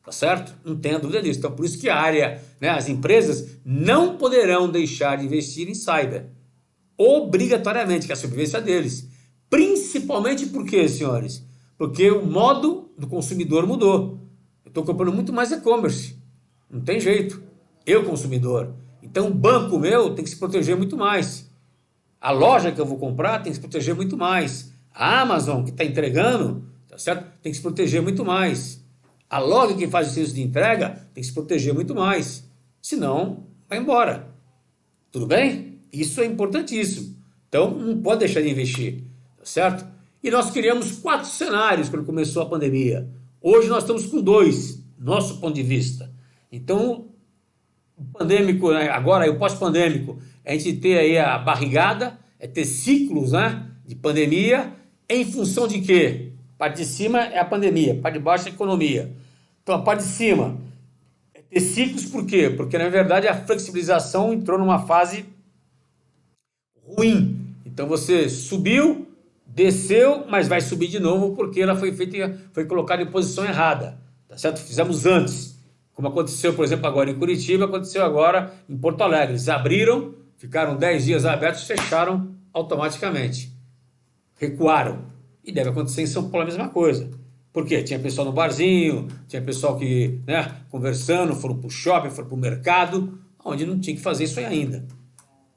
Tá certo? Não tenha dúvida disso. Então, por isso que a área, né, as empresas não poderão deixar de investir em cyber. Obrigatoriamente, que é a sobrevivência deles. Principalmente por quê, senhores? Porque o modo do consumidor mudou. Eu estou comprando muito mais e-commerce. Não tem jeito. Eu, consumidor. Então, o banco meu tem que se proteger muito mais. A loja que eu vou comprar tem que se proteger muito mais. A Amazon, que está entregando, tá certo? Tem que se proteger muito mais. A loja que faz o serviço de entrega tem que se proteger muito mais. Senão, vai embora. Tudo bem? Isso é importantíssimo. Então, não pode deixar de investir. Tá certo? E nós criamos 4 cenários quando começou a pandemia. Hoje nós estamos com 2, nosso ponto de vista. Então, o pandêmico, né, agora o pós-pandêmico, a gente ter aí a barrigada, é ter ciclos, né, de pandemia, em função de quê? A parte de cima é a pandemia, a parte de baixo é a economia. Então, a parte de cima é ter ciclos, por quê? Porque, na verdade, a flexibilização entrou numa fase ruim. Então, você subiu, desceu, mas vai subir de novo porque ela foi colocada em posição errada, tá certo? Fizemos antes, como aconteceu, por exemplo, agora em Curitiba, aconteceu agora em Porto Alegre. Eles abriram, ficaram 10 dias abertos, fecharam automaticamente, recuaram. E deve acontecer em São Paulo a mesma coisa. Por quê? Tinha pessoal no barzinho, tinha pessoal que, né, conversando, foram para o shopping, foram para o mercado, onde não tinha que fazer isso aí ainda.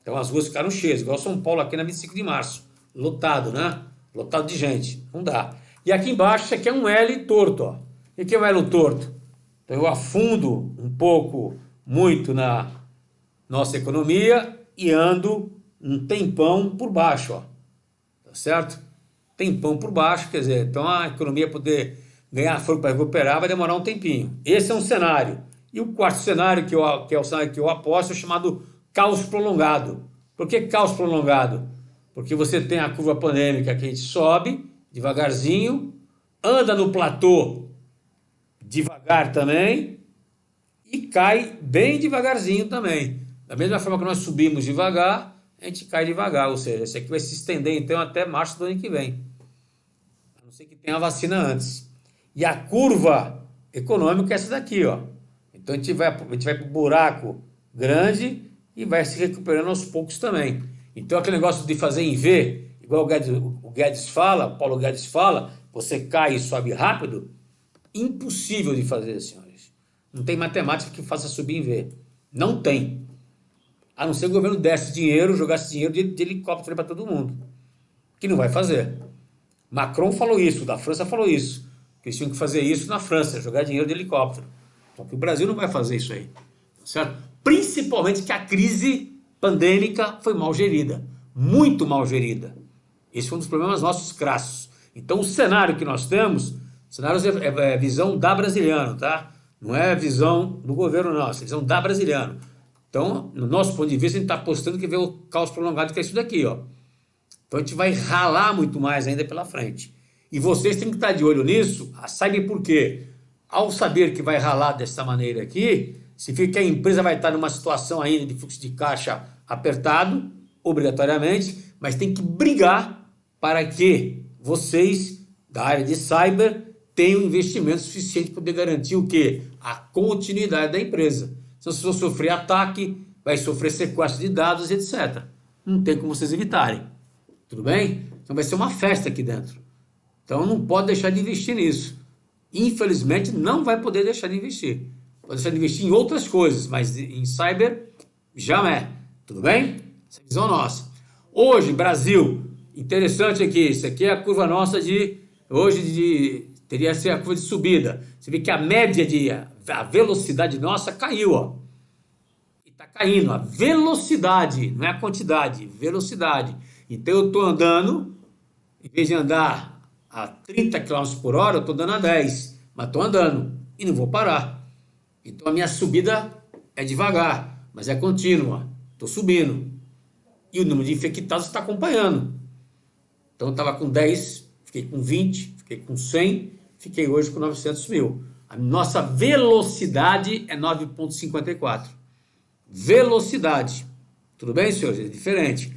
Então as ruas ficaram cheias, igual São Paulo aqui na 25 de março. Lotado, né? Lotado de gente. Não dá. E aqui embaixo, isso aqui é um L torto, ó. O que é um L torto? Então eu afundo um pouco, muito na nossa economia e ando um tempão por baixo, ó. Tá certo? Tempão por baixo, quer dizer, então a economia poder ganhar força para recuperar vai demorar um tempinho. Esse é um cenário. E o quarto cenário, que é o cenário que eu aposto, é chamado caos prolongado. Por que caos prolongado? Porque você tem a curva pandêmica que a gente sobe devagarzinho, anda no platô devagar também e cai bem devagarzinho também. Da mesma forma que nós subimos devagar, a gente cai devagar, ou seja, isso aqui vai se estender então até março do ano que vem. A não ser que tenha a vacina antes. E a curva econômica é essa daqui, ó. Então a gente vai para o buraco grande e vai se recuperando aos poucos também. Então aquele negócio de fazer em V, igual o Guedes fala, o Paulo Guedes fala, você cai e sobe rápido, impossível de fazer, senhores. Não tem matemática que faça subir em V. Não tem. A não ser que o governo desse dinheiro, jogasse dinheiro de helicóptero para todo mundo. Que não vai fazer. Macron falou isso, da França falou isso. Que eles tinham que fazer isso na França, jogar dinheiro de helicóptero. Só que o Brasil não vai fazer isso aí. Certo? Principalmente que a crise pandêmica foi mal gerida. Muito mal gerida. Esse foi um dos problemas nossos crassos. Então o cenário que nós temos, cenários é visão da brasiliano, tá? Não é visão do governo nosso, é visão da brasiliano. Então, no nosso ponto de vista, a gente está apostando que vem o caos prolongado, que é isso daqui, ó. Então a gente vai ralar muito mais ainda pela frente. E vocês têm que estar de olho nisso, sabe por quê? Ao saber que vai ralar dessa maneira aqui, significa que a empresa vai estar numa situação ainda de fluxo de caixa apertado, obrigatoriamente, mas tem que brigar para que vocês, da área de cyber, tenham investimento suficiente para poder garantir o quê? A continuidade da empresa. Senão vocês vão sofrer ataque, vai sofrer sequestro de dados, etc. Não tem como vocês evitarem. Tudo bem? Então vai ser uma festa aqui dentro. Então não pode deixar de investir nisso. Infelizmente não vai poder deixar de investir. Pode deixar de investir em outras coisas, mas em cyber jamais. Tudo bem? Essa é a visão nossa. Hoje, Brasil, interessante aqui, isso aqui é a curva nossa teria que ser a curva de subida. Você vê que a média a velocidade nossa caiu, ó. E está caindo, a velocidade, não é a quantidade, velocidade. Então eu estou andando, em vez de andar a 30 km por hora, eu estou andando a 10, mas estou andando e não vou parar. Então a minha subida é devagar, mas é contínua, estou subindo. E o número de infectados está acompanhando. Então eu estava com 10, fiquei com 20, fiquei com 100, fiquei hoje com 900 mil. A nossa velocidade é 9,54. Velocidade. Tudo bem, senhores? É diferente.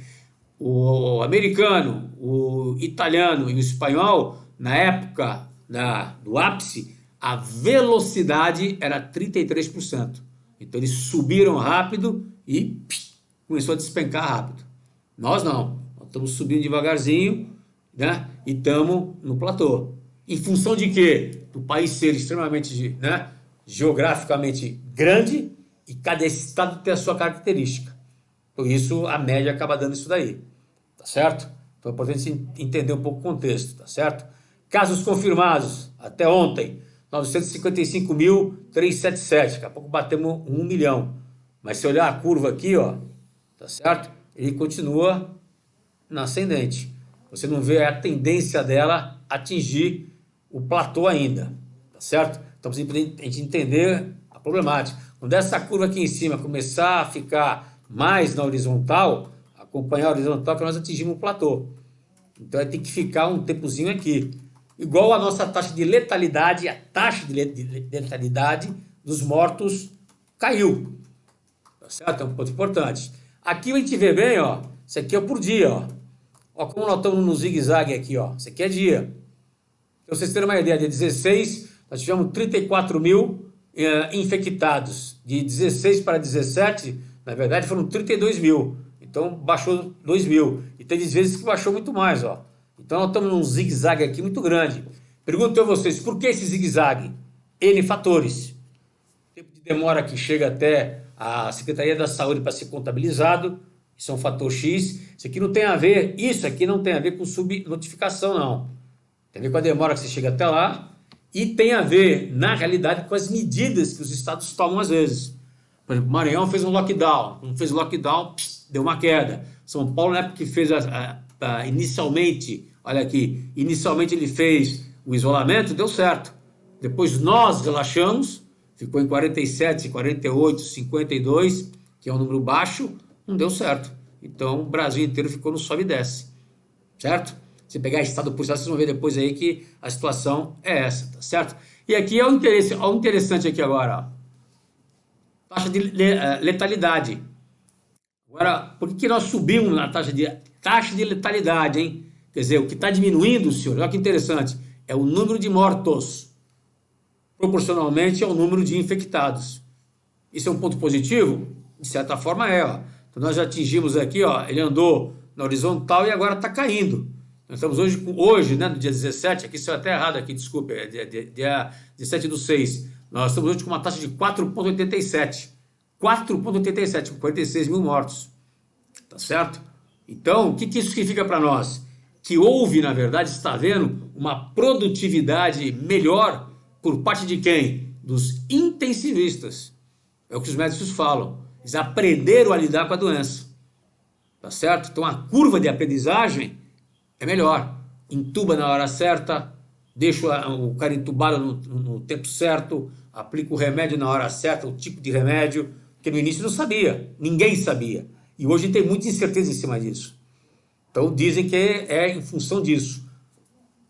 O americano, o italiano e o espanhol, na época do ápice, a velocidade era 33%. Então eles subiram rápido e começou a despencar rápido. Nós não. Nós estamos subindo devagarzinho, né? E estamos no platô. Em função de quê? Do país ser extremamente, né, geograficamente grande e cada estado tem a sua característica. Por isso, a média acaba dando isso daí, tá certo? Então é importante entender um pouco o contexto, tá certo? Casos confirmados, até ontem, 955.377, daqui a pouco batemos 1 milhão. Mas se olhar a curva aqui, ó, tá certo? Ele continua na ascendente. Você não vê a tendência dela atingir o platô ainda, tá certo? Então, a gente entender a problemática. Quando essa curva aqui em cima começar a ficar mais na horizontal, acompanhar a horizontal, que nós atingimos o platô. Então, tem que ficar um tempozinho aqui. Igual a nossa taxa de letalidade, a taxa de letalidade dos mortos caiu. Tá certo? É um ponto importante. Aqui a gente vê bem, ó, isso aqui é por dia, ó. Ó como nós estamos no zigue-zague aqui, ó. Isso aqui é dia. Então, vocês terem uma ideia, dia 16, nós tivemos 34 mil infectados. De 16 para 17, na verdade, foram 32 mil. Então, baixou 2 mil. E tem vezes que baixou muito mais, ó. Então, nós estamos num zigue-zague aqui muito grande. Pergunto a vocês, por que esse zigue-zague? N fatores. Tempo de demora que chega até a Secretaria da Saúde para ser contabilizado, isso é um fator X. Isso aqui não tem a ver, isso aqui não tem a ver com subnotificação, não. Tem a ver com a demora que você chega até lá e tem a ver, na realidade, com as medidas que os estados tomam às vezes. Por exemplo, Maranhão fez um lockdown. Não fez lockdown, deu uma queda. São Paulo, na época que fez inicialmente, olha aqui, inicialmente ele fez o isolamento, deu certo. Depois nós relaxamos, ficou em 47, 48, 52, que é um número baixo, não deu certo. Então o Brasil inteiro ficou no sobe e desce, certo? Se pegar estado por estado, vocês vão ver depois aí que a situação é essa, tá certo? E aqui é o interessante aqui agora, ó. Taxa de letalidade. Agora, por que nós subimos na taxa de letalidade, hein? Quer dizer, o que está diminuindo, senhor, olha que interessante, é o número de mortos, proporcionalmente ao número de infectados. Isso é um ponto positivo? De certa forma é, ó. Então nós já atingimos aqui, ó, ele andou na horizontal e agora está caindo. Nós estamos hoje, né, no dia 17, aqui saiu até errado aqui, desculpe, é dia 17/6. Nós estamos hoje com uma taxa de 4,87. 4,87, com 46 mil mortos. Tá certo? Então, o que isso significa para nós? Que houve, na verdade, está havendo uma produtividade melhor por parte de quem? Dos intensivistas. É o que os médicos falam. Eles aprenderam a lidar com a doença. Tá certo? Então, a curva de aprendizagem é melhor. Intuba na hora certa, deixa o cara entubado no tempo certo, aplica o remédio na hora certa, o tipo de remédio, que no início não sabia, ninguém sabia. E hoje tem muita incerteza em cima disso. Então dizem que é em função disso.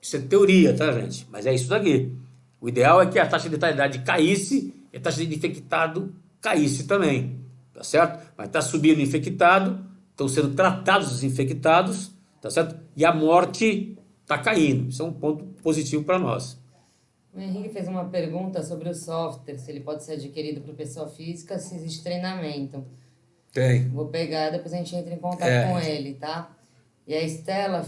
Isso é teoria, tá, gente? Mas é isso daqui. O ideal é que a taxa de letalidade caísse e a taxa de infectado caísse também, tá certo? Mas está subindo infectado, estão sendo tratados os infectados, tá certo? E a morte está caindo. Isso é um ponto positivo para nós. O Henrique fez uma pergunta sobre o software, se ele pode ser adquirido por pessoa física, se existe treinamento. Tem. Vou pegar, depois a gente entra em contato com ele, tá? E a Estela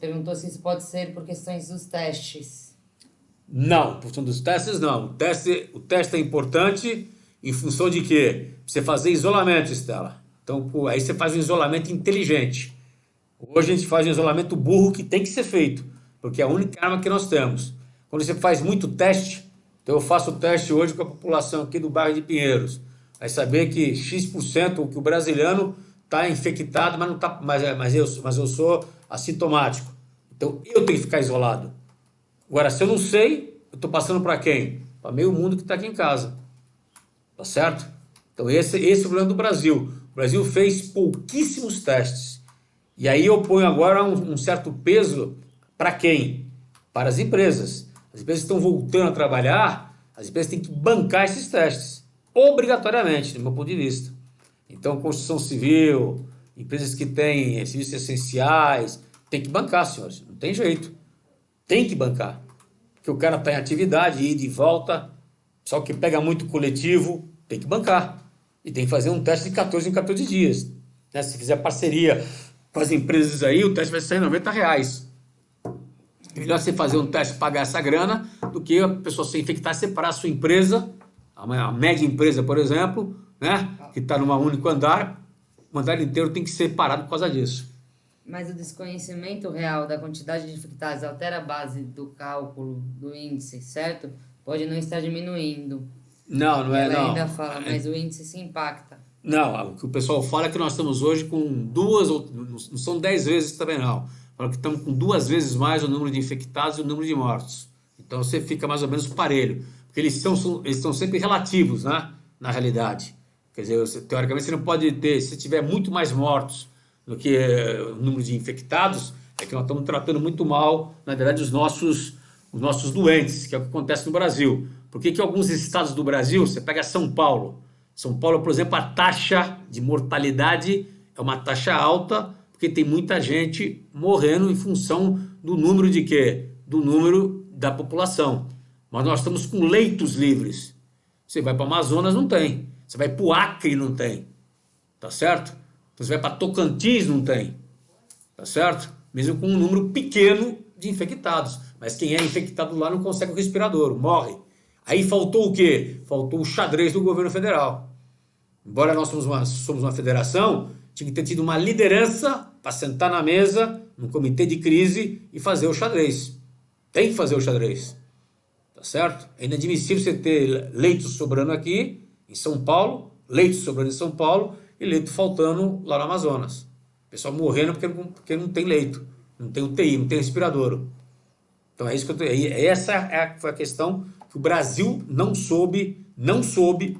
perguntou se isso pode ser por questões dos testes. Não, por função dos testes não. O teste é importante em função de quê? Você fazer isolamento, Estela. Então, aí você faz um isolamento inteligente. Hoje a gente faz um isolamento burro que tem que ser feito, porque é a única arma que nós temos. Quando você faz muito teste, então eu faço o teste hoje com a população aqui do bairro de Pinheiros, vai saber que X%, que o brasileiro está infectado, mas, não tá, mas eu sou assintomático. Então eu tenho que ficar isolado. Agora, se eu não sei, eu estou passando para quem? Para meio mundo que está aqui em casa. Tá certo? Então esse é o problema do Brasil. O Brasil fez pouquíssimos testes. E aí eu ponho agora um certo peso para quem? Para as empresas. as empresas estão voltando a trabalhar, as empresas têm que bancar esses testes, obrigatoriamente, do meu ponto de vista. Então, construção civil, empresas que têm serviços essenciais, tem que bancar, senhores, não tem jeito, tem que bancar. Porque o cara está em atividade, ida e volta, só que pega muito coletivo, tem que bancar. E tem que fazer um teste de 14 em 14 dias. Né? Se fizer parceria com as empresas aí, o teste vai sair R$ 90. É melhor você fazer um teste e pagar essa grana do que a pessoa se infectar e separar a sua empresa, a média empresa, por exemplo, né? Que está num único andar, o andar inteiro tem que ser parado por causa disso. Mas o desconhecimento real da quantidade de infectados altera a base do cálculo do índice, certo? Pode não estar diminuindo. Não é, Ela não. ainda fala, mas o índice se impacta. Não, o que o pessoal fala é que nós estamos hoje com duas, não são 10 vezes também não, fala que estamos com 2 vezes mais o número de infectados e o número de mortos. Então você fica mais ou menos parelho, porque eles estão sempre relativos, né, na realidade. Quer dizer, teoricamente você não pode ter, se tiver muito mais mortos do que o número de infectados, é que nós estamos tratando muito mal, na verdade, os nossos doentes, que é o que acontece no Brasil. Por que alguns estados do Brasil, você pega São Paulo, por exemplo, a taxa de mortalidade é uma taxa alta, porque tem muita gente morrendo em função do número de quê? Do número da população. Mas nós estamos com leitos livres. Você vai para o Amazonas, não tem. Você vai para o Acre, não tem. Tá certo? Você vai para Tocantins, não tem. Tá certo? Mesmo com um número pequeno de infectados. Mas quem é infectado lá não consegue o respirador, morre. Aí faltou o quê? Faltou o xadrez do governo federal. Embora nós somos uma federação, tinha que ter tido uma liderança para sentar na mesa, num comitê de crise e fazer o xadrez. Tem que fazer o xadrez. Tá certo? É inadmissível você ter leitos sobrando aqui, em São Paulo, leitos sobrando em São Paulo e leito faltando lá no Amazonas. O pessoal morrendo porque não tem leito, não tem UTI, não tem respirador. Então é isso que eu tô, essa foi a questão que o Brasil não soube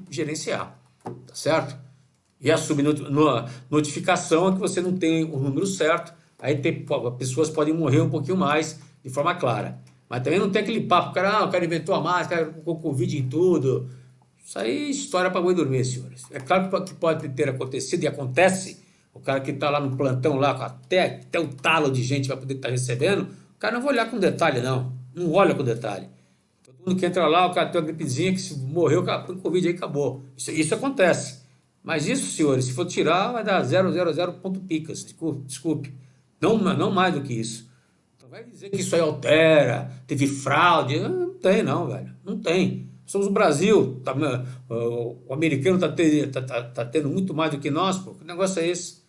gerenciar, tá certo? E a subnotificação é que você não tem o número certo, aí pessoas podem morrer um pouquinho mais de forma clara. Mas também não tem aquele papo, o cara inventou a máscara, com Covid em tudo. Isso aí é história para boi dormir, senhores. É claro que pode ter acontecido e acontece, o cara que está lá no plantão, lá até o talo de gente vai poder estar recebendo, o cara não vai olhar com detalhe, não. Não olha com detalhe. Todo mundo que entra lá, o cara tem uma gripezinha que se morreu, o cara põe Covid aí, acabou. Isso acontece. Mas isso, senhores, se for tirar, vai dar 000 ponto picas. Desculpe. Não mais do que isso. Então vai dizer que isso aí altera, teve fraude. Não tem, não, velho. Não tem. Somos o Brasil. O americano tá tendo muito mais do que nós, pô. Que negócio é esse?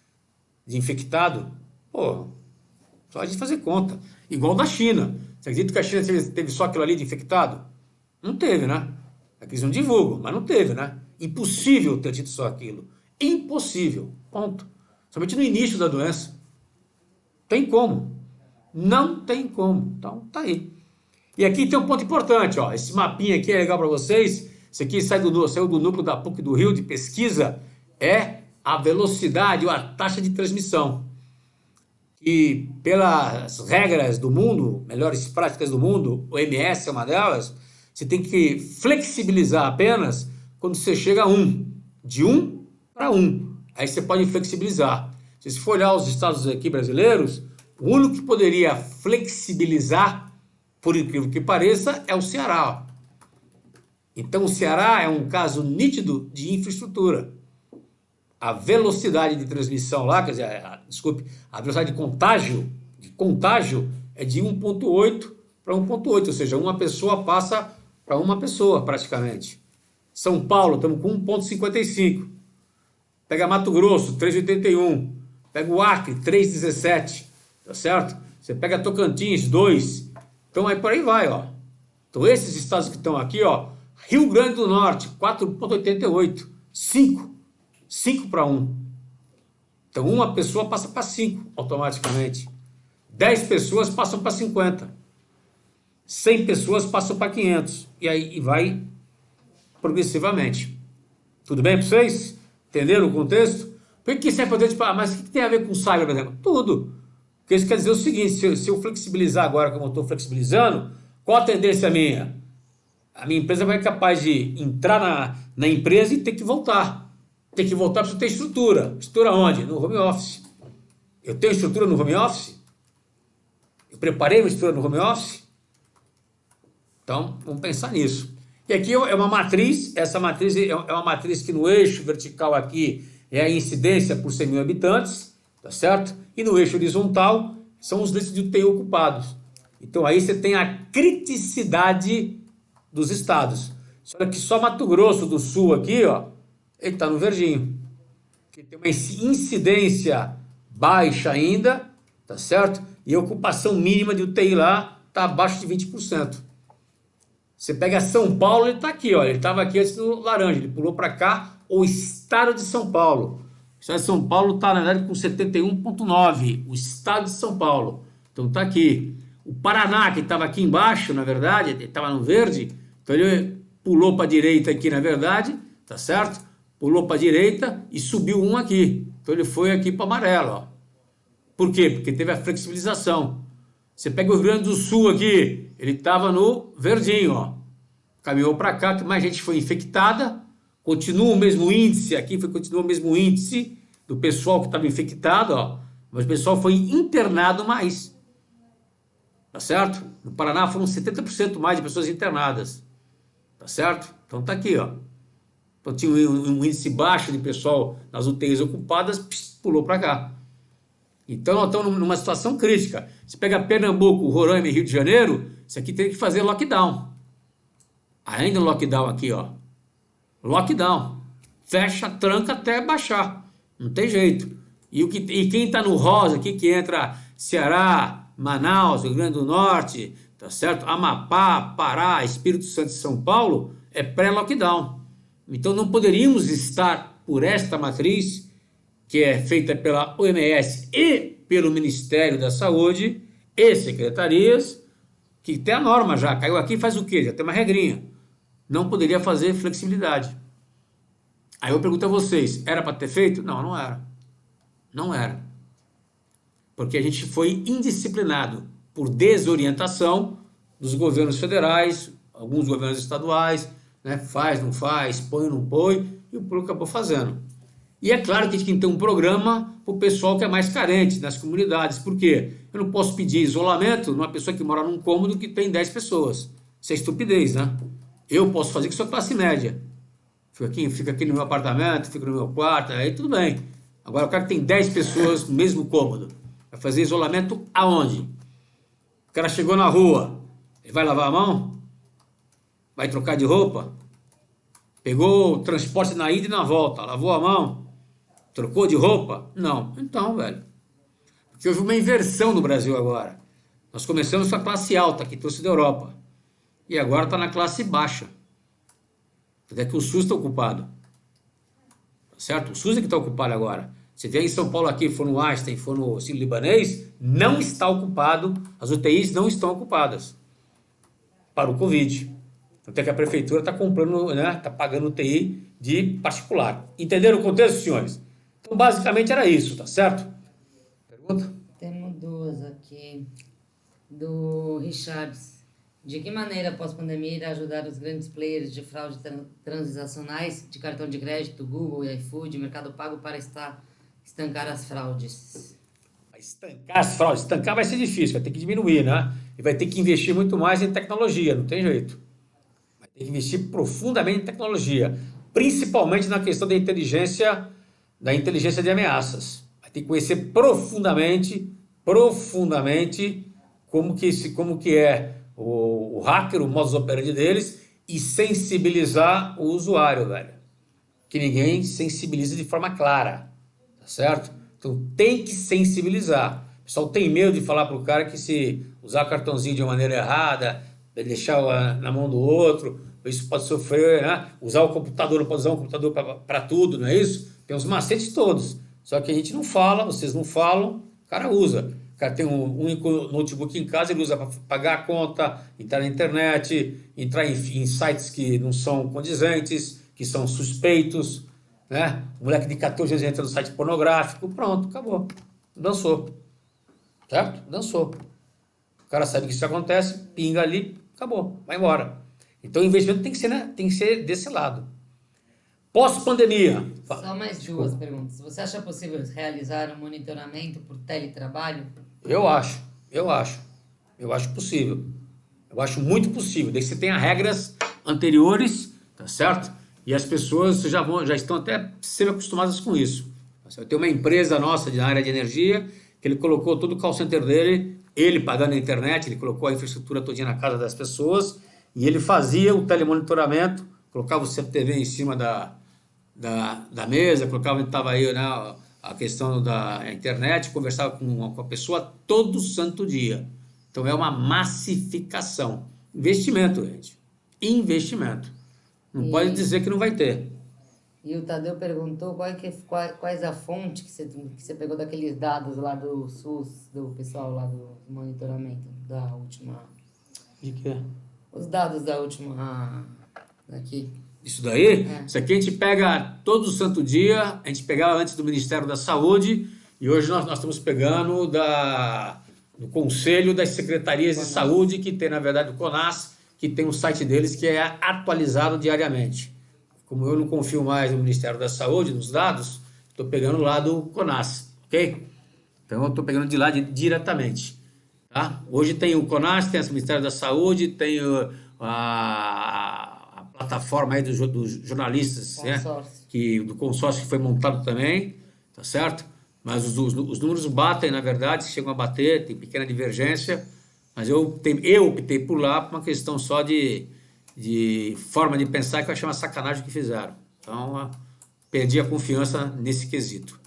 De infectado? Pô, só a gente fazer conta. Igual da China. Você acredita que a China teve só aquilo ali de infectado? Não teve, né? É que eles não divulgam, mas não teve, né? Impossível ter tido só aquilo. Impossível. Ponto. Somente no início da doença. Tem como. Não tem como. Então, tá aí. E aqui tem um ponto importante, ó. Esse mapinha aqui é legal para vocês. Isso aqui saiu do núcleo da PUC do Rio de pesquisa. É a velocidade ou a taxa de transmissão. E pelas regras do mundo, melhores práticas do mundo, o OMS é uma delas, você tem que flexibilizar apenas quando você chega a 1. De 1 para 1. Aí você pode flexibilizar. Se você for olhar os estados aqui brasileiros, o único que poderia flexibilizar, por incrível que pareça, é o Ceará. Então o Ceará é um caso nítido de infraestrutura. A velocidade de transmissão lá, quer dizer, a velocidade de contágio é de 1,8 para 1,8, ou seja, uma pessoa passa para uma pessoa praticamente. São Paulo, estamos com 1,55. Pega Mato Grosso, 3,81. Pega o Acre, 3,17. Tá certo? Você pega Tocantins, 2. Então aí por aí vai, ó. Então esses estados que estão aqui, ó, Rio Grande do Norte, 4,88. 5 para 1. Então uma pessoa passa para 5 automaticamente. 10 pessoas passam para 50. 100 pessoas passam para 500. E aí vai progressivamente. Tudo bem para vocês? Entenderam o contexto? Por que isso é importante? Mas o que tem a ver com cyber, por exemplo? Tudo. Porque isso quer dizer o seguinte, se eu flexibilizar agora como eu estou flexibilizando, Qual a tendência minha? A minha empresa vai ser capaz de entrar na empresa e ter que voltar. Ter que voltar para ter estrutura. Estrutura onde? No home office. Eu tenho estrutura no home office? Eu preparei uma estrutura no home office? Então, vamos pensar nisso. E aqui é uma matriz, essa matriz é uma matriz que no eixo vertical aqui é a incidência por 100 mil habitantes, tá certo? E no eixo horizontal são os leitos de UTI ocupados. Então aí você tem a criticidade dos estados. Olha que só Mato Grosso do Sul aqui, ó, ele está no verdinho. Que tem uma incidência baixa ainda, tá certo? E a ocupação mínima de UTI lá está abaixo de 20%. Você pega São Paulo, ele está aqui, ó, ele estava aqui antes no laranja, ele pulou para cá, o estado de São Paulo. O estado de São Paulo está, na verdade, com 71,9%, o estado de São Paulo. Então está aqui. O Paraná, que estava aqui embaixo, na verdade, ele estava no verde, então ele pulou para a direita aqui, na verdade, tá certo? Pulou para a direita e subiu um aqui. Então ele foi aqui para amarelo, ó. Por quê? Porque teve a flexibilização. Você pega o Rio Grande do Sul aqui, ele estava no verdinho, ó. Caminhou para cá, que mais gente foi infectada, continua o mesmo índice, aqui continua o mesmo índice do pessoal que estava infectado, ó, mas o pessoal foi internado mais, tá certo? No Paraná foram 70% mais de pessoas internadas, tá certo? Então tá aqui, ó. Então tinha um índice baixo de pessoal nas UTIs ocupadas, pulou para cá. Então nós estamos numa situação crítica. Você pega Pernambuco, Roraima e Rio de Janeiro, isso aqui tem que fazer lockdown. Ainda lockdown aqui, ó. Lockdown. Fecha, tranca até baixar. Não tem jeito. E quem está no rosa aqui, que entra Ceará, Manaus, Rio Grande do Norte, tá certo? Amapá, Pará, Espírito Santo e São Paulo, é pré-lockdown. Então não poderíamos estar por esta matriz, que é feita pela OMS e pelo Ministério da Saúde e secretarias, que tem a norma já, caiu aqui, faz o quê? Já tem uma regrinha. Não poderia fazer flexibilidade. Aí eu pergunto a vocês, era para ter feito? Não, não era. Não era. Porque a gente foi indisciplinado por desorientação dos governos federais, alguns governos estaduais, né? Faz, não faz, põe, não põe, e o povo acabou fazendo. E é claro que a gente tem que ter um programa para o pessoal que é mais carente nas comunidades. Por quê? Eu não posso pedir isolamento numa pessoa que mora num cômodo que tem 10 pessoas. Isso é estupidez, né? Eu posso fazer que sou classe média. Fica aqui no meu apartamento, fica no meu quarto, aí tudo bem. Agora o cara que tem 10 pessoas no mesmo cômodo, vai fazer isolamento aonde? O cara chegou na rua, ele vai lavar a mão? Vai trocar de roupa? Pegou o transporte na ida e na volta, lavou a mão? Trocou de roupa? Não. Então, velho. Porque houve uma inversão no Brasil agora. Nós começamos com a classe alta, que trouxe da Europa. E agora está na classe baixa. Até que o SUS está ocupado. Tá certo? O SUS é que está ocupado agora. Você vê em São Paulo aqui, for no Einstein, for no Sírio-Libanês, não está ocupado, as UTIs não estão ocupadas para o Covid. Até que a prefeitura está comprando, né, está pagando UTI de particular. Entenderam o contexto, senhores? Então, basicamente era isso, tá certo? Pergunta? Temos duas aqui. Do Richards. De que maneira, após pandemia, irá ajudar os grandes players de fraude transacionais de cartão de crédito, Google e iFood, Mercado Pago, para estancar as fraudes? Estancar as fraudes. Estancar vai ser difícil, vai ter que diminuir, né? E vai ter que investir muito mais em tecnologia, não tem jeito. Vai ter que investir profundamente em tecnologia, principalmente na questão da inteligência de ameaças. Vai ter que conhecer profundamente como que é o hacker, o modus operandi deles, e sensibilizar o usuário, velho. Que ninguém sensibiliza de forma clara, tá certo? Então tem que sensibilizar. O pessoal tem medo de falar pro cara que se usar o cartãozinho de uma maneira errada, deixar na mão do outro, isso pode sofrer, né? Usar o computador, não pode usar um computador para tudo, não é isso? Tem os macetes todos. Só que a gente não fala, vocês não falam, o cara usa. O cara tem um único notebook em casa, ele usa para pagar a conta, entrar na internet, entrar em sites que não são condizentes, que são suspeitos, né? O moleque de 14 anos entra no site pornográfico, pronto, acabou. Dançou. Certo? Dançou. O cara sabe que isso acontece, pinga ali, acabou, vai embora. Então o investimento tem que ser, né? Tem que ser desse lado. Pós-pandemia. Só mais duas perguntas. Você acha possível realizar um monitoramento por teletrabalho? Eu acho possível. Eu acho muito possível. Daí você tenha regras anteriores, tá certo? E as pessoas já estão até sendo acostumadas com isso. Eu tenho uma empresa nossa na área de energia, que ele colocou todo o call center dele, ele pagando a internet, ele colocou a infraestrutura todinha na casa das pessoas, e ele fazia o telemonitoramento, colocava o CTV em cima da mesa, colocava onde estava aí, né, a questão da internet, conversava com a pessoa todo santo dia. Então é uma massificação. Investimento, gente. Investimento. Não pode dizer que não vai ter. E o Tadeu perguntou quais a fonte que você pegou daqueles dados lá do SUS, do pessoal lá do monitoramento da última... De quê? Os dados da última... Daqui. Isso daí? Isso aqui a gente pega todo santo dia, a gente pegava antes do Ministério da Saúde, e hoje nós estamos pegando do Conselho das Secretarias de Saúde, que tem, na verdade, o CONAS, que tem um site deles que é atualizado diariamente. Como eu não confio mais no Ministério da Saúde, nos dados, estou pegando lá do CONAS, ok? Então eu estou pegando de lá diretamente. Tá? Hoje tem o CONAS, tem o Ministério da Saúde, tem a plataforma aí dos jornalistas, né? Do consórcio que foi montado também, tá certo? Mas os números batem, na verdade, chegam a bater, tem pequena divergência, mas eu optei por lá por uma questão só de forma de pensar, que eu achei uma sacanagem o que fizeram. Então, perdi a confiança nesse quesito.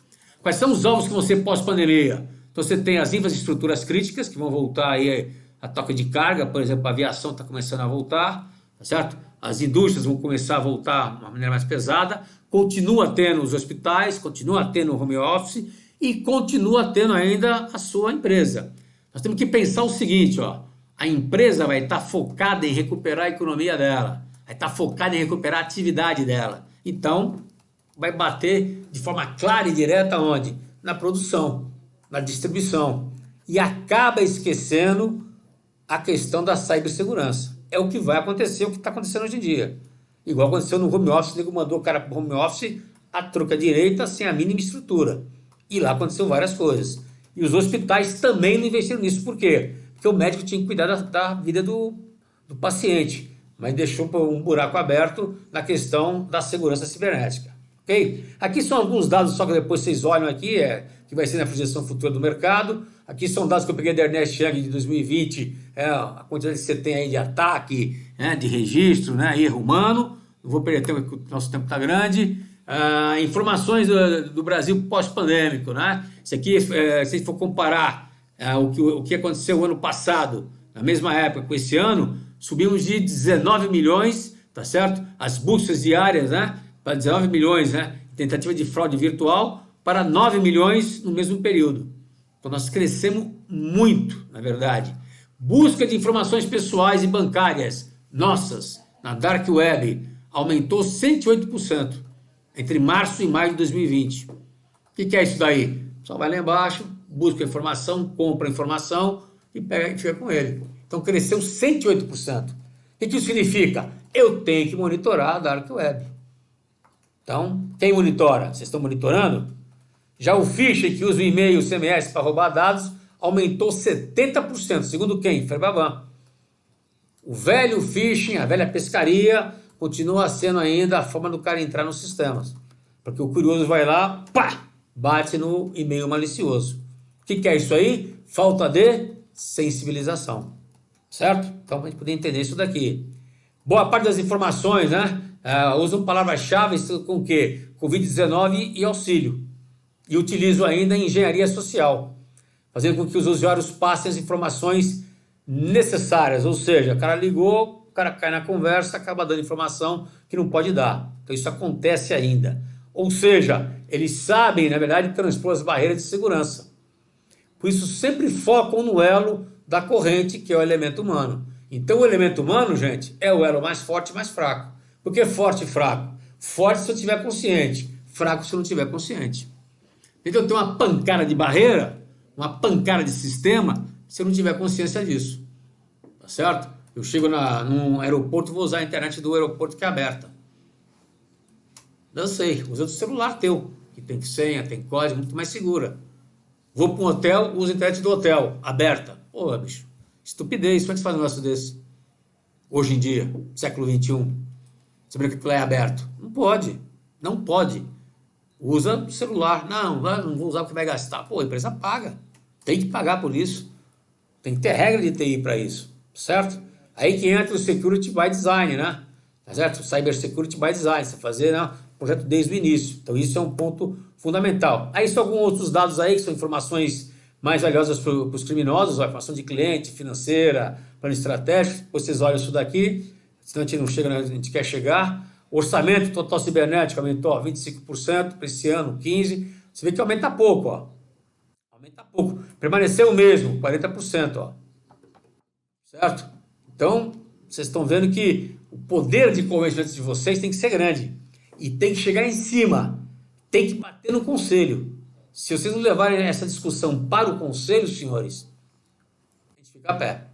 Quais são os alvos que vão ser pós-pandemia? Então, você tem as infraestruturas críticas, que vão voltar aí a toque de carga, por exemplo, a aviação está começando a voltar, tá certo? As indústrias vão começar a voltar de uma maneira mais pesada, continua tendo os hospitais, continua tendo o home office e continua tendo ainda a sua empresa. Nós temos que pensar o seguinte, ó, a empresa vai estar focada em recuperar a economia dela, vai estar focada em recuperar a atividade dela. Então, vai bater de forma clara e direta onde? Na produção, na distribuição. E acaba esquecendo a questão da cibersegurança. É o que vai acontecer, o que está acontecendo hoje em dia. Igual aconteceu no home office, o nego mandou o cara para o home office a troca direita sem a mínima estrutura. E lá aconteceu várias coisas. E os hospitais também não investiram nisso. Por quê? Porque o médico tinha que cuidar da vida do paciente, mas deixou um buraco aberto na questão da segurança cibernética. Ok? Aqui são alguns dados, só que depois vocês olham aqui, que vai ser na projeção futura do mercado. Aqui são dados que eu peguei da Ernest Young de 2020, a quantidade que você tem aí de ataque, de registro, erro humano. Não vou perder tempo, porque o nosso tempo está grande. Informações do Brasil pós-pandêmico, né? Isso aqui, se a gente for comparar o que aconteceu o ano passado, na mesma época com esse ano, subimos de 19 milhões, tá certo? As buscas diárias, né? Para 19 milhões, né? Tentativa de fraude virtual para 9 milhões no mesmo período. Então nós crescemos muito, na verdade. Busca de informações pessoais e bancárias nossas na Dark Web aumentou 108% entre março e maio de 2020. O que é isso daí? Só vai lá embaixo, busca informação, compra informação e pega e fica com ele. Então cresceu 108%. O que isso significa? Eu tenho que monitorar a Dark Web. Então, quem monitora? Vocês estão monitorando? Já o phishing, que usa o e-mail e o CMS para roubar dados, aumentou 70%. Segundo quem? Febraban. O velho phishing, a velha pescaria, continua sendo ainda a forma do cara entrar nos sistemas. Porque o curioso vai lá, pá, bate no e-mail malicioso. O que é isso aí? Falta de sensibilização. Certo? Então, a gente poder entender isso daqui. Boa parte das informações, né? Usam palavras-chave com o quê? Covid-19 e auxílio. E utilizam ainda engenharia social, fazendo com que os usuários passem as informações necessárias. Ou seja, o cara ligou, o cara cai na conversa, acaba dando informação que não pode dar. Então isso acontece ainda. Ou seja, eles sabem, na verdade, transpor as barreiras de segurança. Por isso sempre focam no elo da corrente, que é o elemento humano. Então o elemento humano, gente, é o elo mais forte e mais fraco. Por que forte e fraco? Forte se eu estiver consciente, fraco se eu não estiver consciente. Então tem uma pancada de barreira, uma pancada de sistema, se eu não tiver consciência disso. Tá certo? Eu chego num aeroporto e vou usar a internet do aeroporto que é aberta. Dancei, usando o celular teu, que tem senha, tem código, muito mais segura. Vou para um hotel, uso a internet do hotel, aberta. Pô, bicho, estupidez, como é que você faz um negócio desse? Hoje em dia, século XXI, sabendo que aquilo é aberto. Não pode, não pode. Usa o celular. Não vou usar porque vai gastar. Pô, a empresa paga. Tem que pagar por isso. Tem que ter regra de TI para isso, certo? Aí que entra o Security by Design, né? Tá certo? O Cyber Security by Design, você fazer, né, o projeto desde o início. Então isso é um ponto fundamental. Aí são alguns outros dados aí que são informações mais valiosas para os criminosos, a informação de cliente, financeira, plano estratégico. Vocês olham isso daqui, senão a gente não chega onde a gente quer chegar. O orçamento total cibernético aumentou 25% para esse ano, 15%. Você vê que aumenta pouco, ó. Aumenta pouco. Permaneceu o mesmo, 40%, ó. Certo? Então, vocês estão vendo que o poder de convencimento de vocês tem que ser grande. E tem que chegar em cima. Tem que bater no conselho. Se vocês não levarem essa discussão para o conselho, senhores, a gente fica a pé.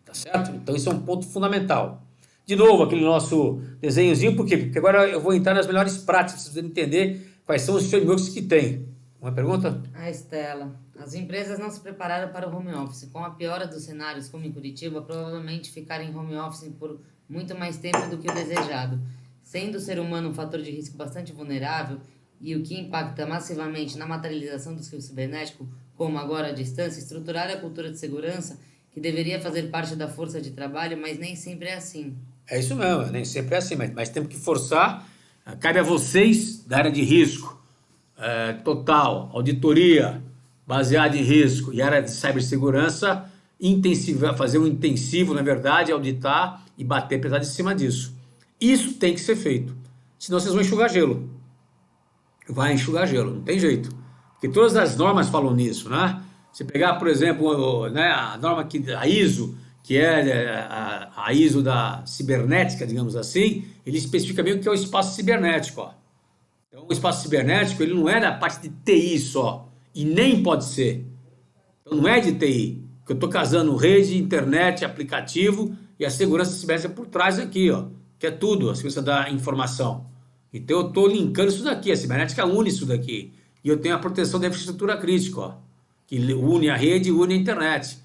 Tá certo? Então, isso é um ponto fundamental. De novo, aquele nosso desenhozinho, por quê? Porque agora eu vou entrar nas melhores práticas, para vocês entender quais são os frameworks que tem. Uma pergunta? A Estela. As empresas não se prepararam para o home office. Com a piora dos cenários, como em Curitiba, provavelmente ficaram em home office por muito mais tempo do que o desejado. Sendo o ser humano um fator de risco bastante vulnerável e o que impacta massivamente na materialização do risco cibernético, como agora a distância, estruturar a cultura de segurança que deveria fazer parte da força de trabalho, mas nem sempre é assim. É isso mesmo, nem sempre é assim, mas temos que forçar. Cabe a vocês da área de risco total, auditoria baseada em risco e área de cibersegurança, fazer um intensivo, na verdade, auditar e bater pesado em cima disso. Isso tem que ser feito, senão vocês vão enxugar gelo. Vai enxugar gelo, não tem jeito. Porque todas as normas falam nisso, né? Se pegar, por exemplo, né, a norma a ISO, que é a ISO da cibernética, digamos assim, ele especifica bem o que é o espaço cibernético, ó. Então, o espaço cibernético, ele não é da parte de TI só, e nem pode ser. Então, não é de TI, porque eu estou casando rede, internet, aplicativo e a segurança cibernética por trás aqui, ó, que é tudo, a segurança da informação. Então, eu estou linkando isso daqui, a cibernética une isso daqui, e eu tenho a proteção da infraestrutura crítica, ó, que une a rede e une a internet.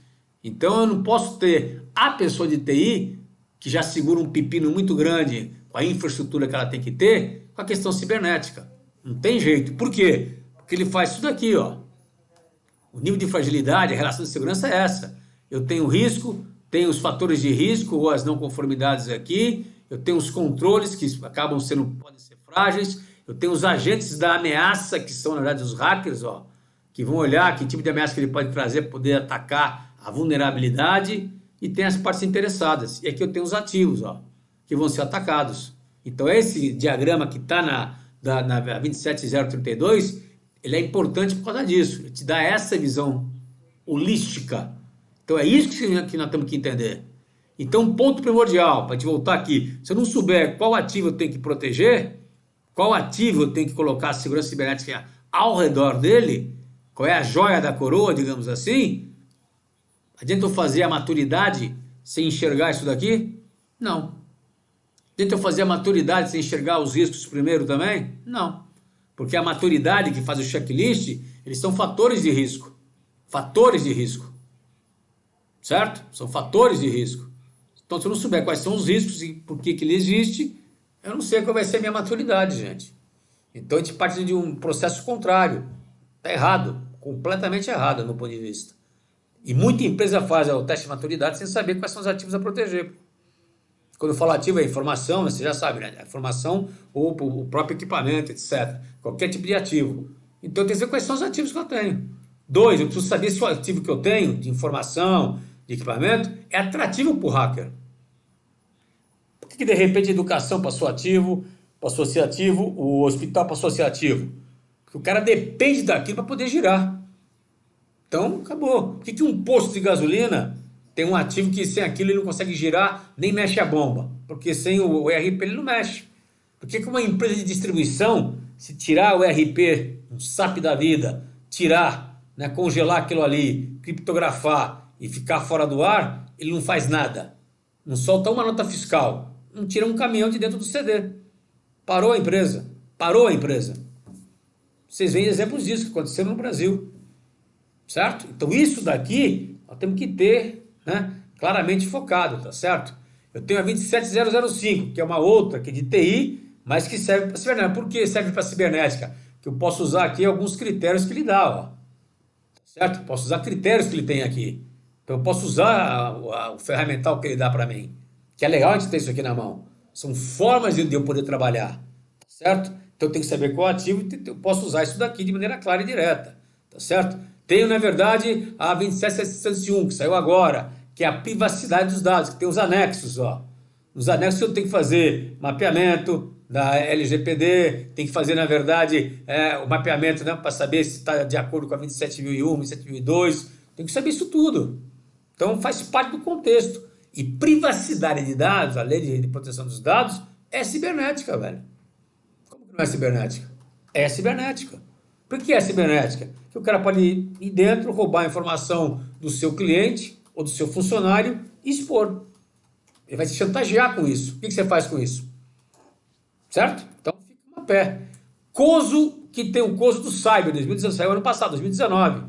Então, eu não posso ter a pessoa de TI, que já segura um pepino muito grande com a infraestrutura que ela tem que ter, com a questão cibernética. Não tem jeito. Por quê? Porque ele faz isso daqui, ó. O nível de fragilidade, a relação de segurança é essa. Eu tenho risco, tenho os fatores de risco ou as não conformidades aqui, eu tenho os controles que podem ser frágeis, eu tenho os agentes da ameaça, que são, na verdade, os hackers, ó, que vão olhar que tipo de ameaça que ele pode trazer para poder atacar a vulnerabilidade, e tem as partes interessadas. E aqui eu tenho os ativos, ó, que vão ser atacados. Então esse diagrama que está na 27032, ele é importante por causa disso. Ele te dá essa visão holística. Então é isso que nós temos que entender. Então, ponto primordial, para te voltar aqui, se eu não souber qual ativo eu tenho que proteger, qual ativo eu tenho que colocar a segurança cibernética ao redor dele, qual é a joia da coroa, digamos assim, adianta eu fazer a maturidade sem enxergar isso daqui? Não. Adianta eu fazer a maturidade sem enxergar os riscos primeiro também? Não. Porque a maturidade que faz o checklist, eles são fatores de risco. Fatores de risco. Certo? São fatores de risco. Então, se eu não souber quais são os riscos e por que ele existe, eu não sei qual vai ser a minha maturidade, gente. Então, a gente parte de um processo contrário. Está errado. Completamente errado, do meu ponto de vista. E muita empresa faz o teste de maturidade sem saber quais são os ativos a proteger. Quando eu falo ativo é informação, você já sabe, né? É informação ou o próprio equipamento, etc. Qualquer tipo de ativo. Então eu tenho que saber quais são os ativos que eu tenho. 2, eu preciso saber se o ativo que eu tenho, de informação, de equipamento, é atrativo para o hacker. Por que de repente a educação passou ativo, passou a ser ativo, o hospital passou a ser ativo? Porque o cara depende daquilo para poder girar. Então, acabou. Por que um posto de gasolina tem um ativo que sem aquilo ele não consegue girar, nem mexe a bomba? Porque sem o ERP ele não mexe. Por que uma empresa de distribuição, se tirar o ERP, um SAP da vida, tirar, né, congelar aquilo ali, criptografar e ficar fora do ar, ele não faz nada? não solta uma nota fiscal, não tira um caminhão de dentro do CD. Parou a empresa. Parou a empresa. Vocês veem exemplos disso que aconteceram no Brasil. Certo? Então isso daqui nós temos que ter, né, claramente focado, tá certo? Eu tenho a 27005, que é uma outra que é de TI, mas que serve para cibernética. Por que serve para cibernética? Que eu posso usar aqui alguns critérios que ele dá, ó. Tá certo? Posso usar critérios que ele tem aqui. Então eu posso usar o ferramental que ele dá para mim. Que é legal a gente ter isso aqui na mão. São formas de eu poder trabalhar, tá certo? Então eu tenho que saber qual ativo e eu posso usar isso daqui de maneira clara e direta, tá certo? Tenho, na verdade, a 27701, que saiu agora, que é a privacidade dos dados, que tem os anexos, ó. Nos anexos eu tenho que fazer mapeamento da LGPD, tem que fazer, na verdade, o mapeamento, né, para saber se está de acordo com a 27001, 27002, tem que saber isso tudo. Então faz parte do contexto. E privacidade de dados, a lei de proteção dos dados, é cibernética, velho. Como que não é cibernética? É cibernética. Por que é cibernética? Porque o cara pode ir dentro, roubar a informação do seu cliente ou do seu funcionário e expor. Ele vai te chantagear com isso. O que você faz com isso? Certo? Então fica uma pé. COSO, que tem o COSO do Cyber, 2019, saiu ano passado, 2019.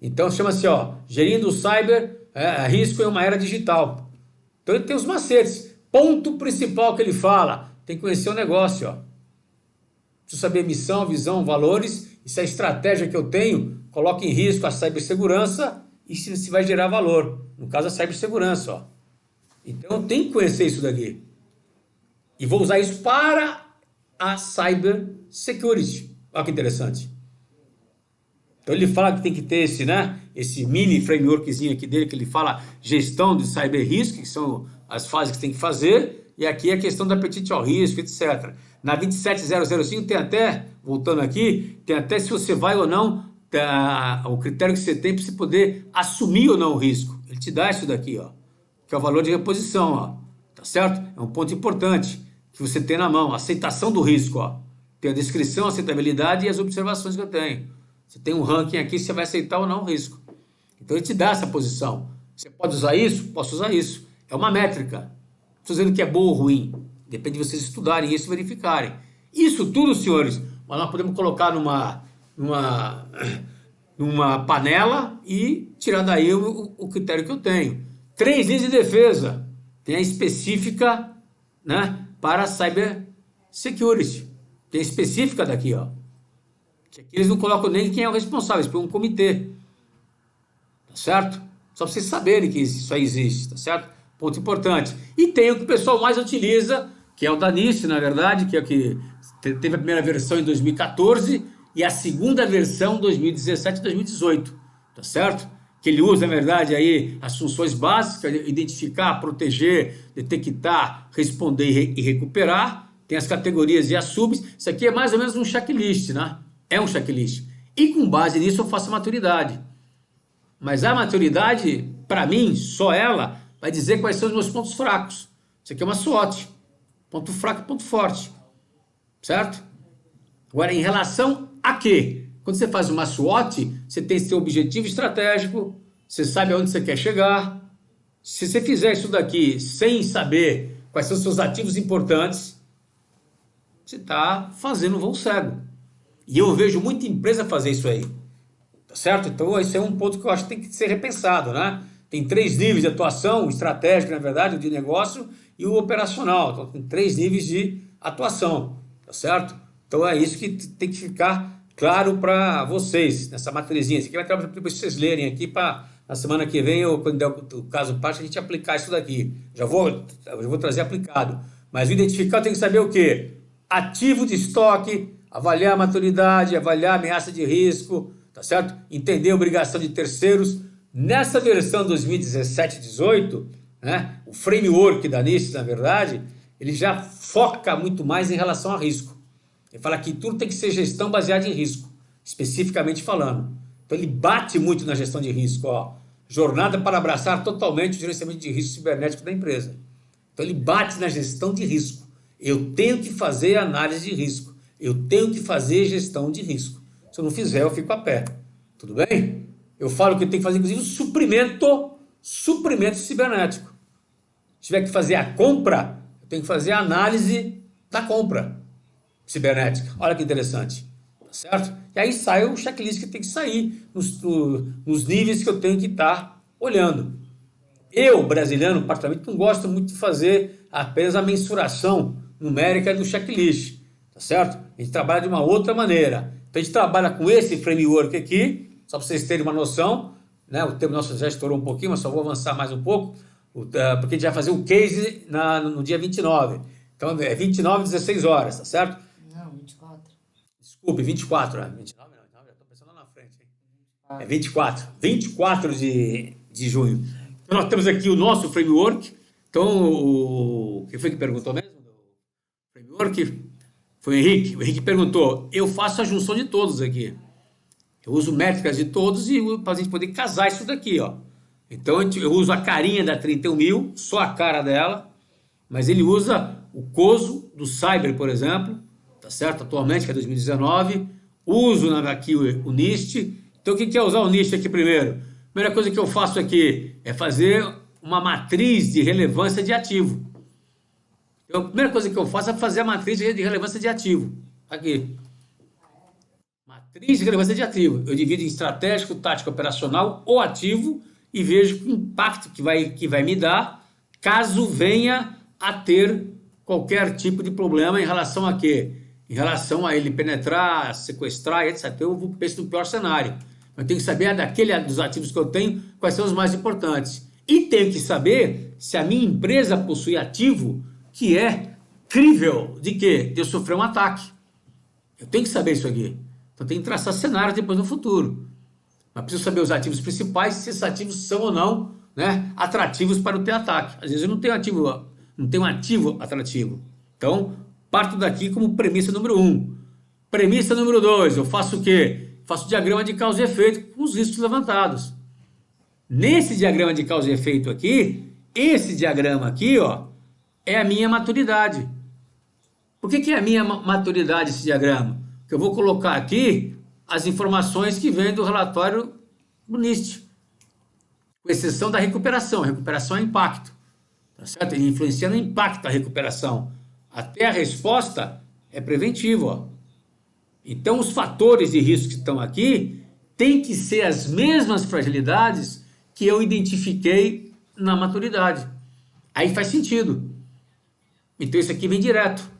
Então chama-se, ó, Gerindo o Cyber, Risco em uma Era Digital. Então ele tem os macetes. Ponto principal que ele fala, tem que conhecer o negócio, ó. Preciso saber missão, visão, valores, e se a estratégia que eu tenho coloca em risco a cibersegurança e se vai gerar valor. No caso, a cibersegurança, ó. Então eu tenho que conhecer isso daqui. E vou usar isso para a cybersecurity. Olha que interessante. Então ele fala que tem que ter esse, né, esse mini frameworkzinho aqui dele, que ele fala gestão de cyber risco, que são as fases que tem que fazer, e aqui a questão do apetite ao risco, etc. Na 27005 tem até, voltando aqui, tem até se você vai ou não, o critério que você tem para você poder assumir ou não o risco. Ele te dá isso daqui, ó, que é o valor de reposição, ó, tá certo? É um ponto importante que você tem na mão, a aceitação do risco, ó. Tem a descrição, a aceitabilidade e as observações que eu tenho. Você tem um ranking aqui, você vai aceitar ou não o risco. Então ele te dá essa posição. Você pode usar isso? Posso usar isso. É uma métrica. Não estou dizendo que é boa ou ruim. Depende de vocês estudarem isso e verificarem. Isso tudo, senhores, nós podemos colocar numa panela e tirar daí o critério que eu tenho. 3 linhas de defesa. Tem a específica, né, para cyber security. Tem a específica daqui, ó. Que aqui eles não colocam nem quem é o responsável, eles põem um comitê. Tá certo? Só para vocês saberem que isso aí existe, tá certo? Ponto importante. E tem o que o pessoal mais utiliza, que é o da NIST, na verdade, que é o que teve a primeira versão em 2014 e a segunda versão em 2017 e 2018, tá certo? Que ele usa, na verdade, aí as funções básicas, identificar, proteger, detectar, responder e recuperar. Tem as categorias e as subs. Isso aqui é mais ou menos um checklist, né? É um checklist. E com base nisso eu faço a maturidade. Mas a maturidade, para mim, só ela vai dizer quais são os meus pontos fracos. Isso aqui é uma SWOT. Ponto fraco e ponto forte. Certo? Agora, em relação a quê? Quando você faz uma SWOT, você tem seu objetivo estratégico, você sabe aonde você quer chegar. Se você fizer isso daqui sem saber quais são os seus ativos importantes, você está fazendo um voo cego. E eu vejo muita empresa fazer isso aí. Tá certo? Então, esse é um ponto que eu acho que tem que ser repensado, né? Tem 3 níveis de atuação, o estratégico, na verdade, o de negócio e o operacional. Então, tem 3 níveis de atuação, tá certo? Então, é isso que tem que ficar claro para vocês, nessa matériazinha. Isso aqui vai trabalhar para vocês lerem aqui, para na semana que vem, ou quando der o caso parte, a gente aplicar isso daqui. Já vou trazer aplicado. Mas o identificar tem que saber o quê? Ativo de estoque, avaliar a maturidade, avaliar a ameaça de risco, tá certo? Entender a obrigação de terceiros. Nessa versão 2017-18, né, o framework da NIST, na verdade, ele já foca muito mais em relação a risco. Ele fala que tudo tem que ser gestão baseada em risco, especificamente falando. Então ele bate muito na gestão de risco, ó. Jornada para abraçar totalmente o gerenciamento de risco cibernético da empresa. Então ele bate na gestão de risco. Eu tenho que fazer análise de risco. Eu tenho que fazer gestão de risco. Se eu não fizer, eu fico a pé. Tudo bem? Eu falo que tem que fazer, inclusive, suprimento cibernético. Se tiver que fazer a compra, eu tenho que fazer a análise da compra cibernética. Olha que interessante, tá certo? E aí sai o checklist que tem que sair nos níveis que eu tenho que estar olhando. Eu, brasileiro, particularmente, não gosto muito de fazer apenas a mensuração numérica do checklist, tá certo? A gente trabalha de uma outra maneira. Então a gente trabalha com esse framework aqui, só para vocês terem uma noção, né? O tempo nosso já estourou um pouquinho, mas só vou avançar mais um pouco, porque a gente vai fazer o case no dia 29. Então é 29, 16 horas, tá certo? Não, 24. Desculpe, 24, né? 29 não, já estou pensando lá na frente, hein? É 24 de junho. Então nós temos aqui o nosso framework. Então, quem foi que perguntou mesmo? O framework foi o Henrique. O Henrique perguntou, eu faço a junção de todos aqui. Eu uso métricas de todos e para a gente poder casar isso daqui, ó. Então eu uso a carinha da 31.000, só a cara dela, mas ele usa o COSO do Cyber, por exemplo, tá certo? Atualmente, que é 2019. Uso aqui o NIST. Então, o que é usar o NIST aqui primeiro? A primeira coisa que eu faço aqui é fazer uma matriz de relevância de ativo. Então, a primeira coisa que eu faço é fazer a matriz de relevância de ativo. Aqui. Matriz de relevância de ativo. Eu divido em estratégico, tático, operacional ou ativo e vejo o impacto que vai me dar caso venha a ter qualquer tipo de problema em relação a quê? Em relação a ele penetrar, sequestrar, etc. Eu penso no pior cenário. Eu tenho que saber dos ativos que eu tenho, quais são os mais importantes. E tenho que saber se a minha empresa possui ativo que é crível de quê? De eu sofrer um ataque. Eu tenho que saber isso aqui. Então, eu tenho que traçar cenários depois no futuro. Mas preciso saber os ativos principais, se esses ativos são ou não, né, atrativos para o ter ataque. Às vezes eu não tenho um ativo atrativo. Então, parto daqui como premissa número 1. Premissa número 2, eu faço o quê? Faço diagrama de causa e efeito com os riscos levantados. Nesse diagrama de causa e efeito aqui, esse diagrama aqui, ó, é a minha maturidade. Por que é a minha maturidade esse diagrama? Porque eu vou colocar aqui as informações que vêm do relatório do NIST, com exceção da recuperação. A recuperação é impacto, tá certo? Ele influencia no impacto da recuperação. Até a resposta é preventivo, ó. Então, os fatores de risco que estão aqui têm que ser as mesmas fragilidades que eu identifiquei na maturidade. Aí faz sentido. Então, isso aqui vem direto.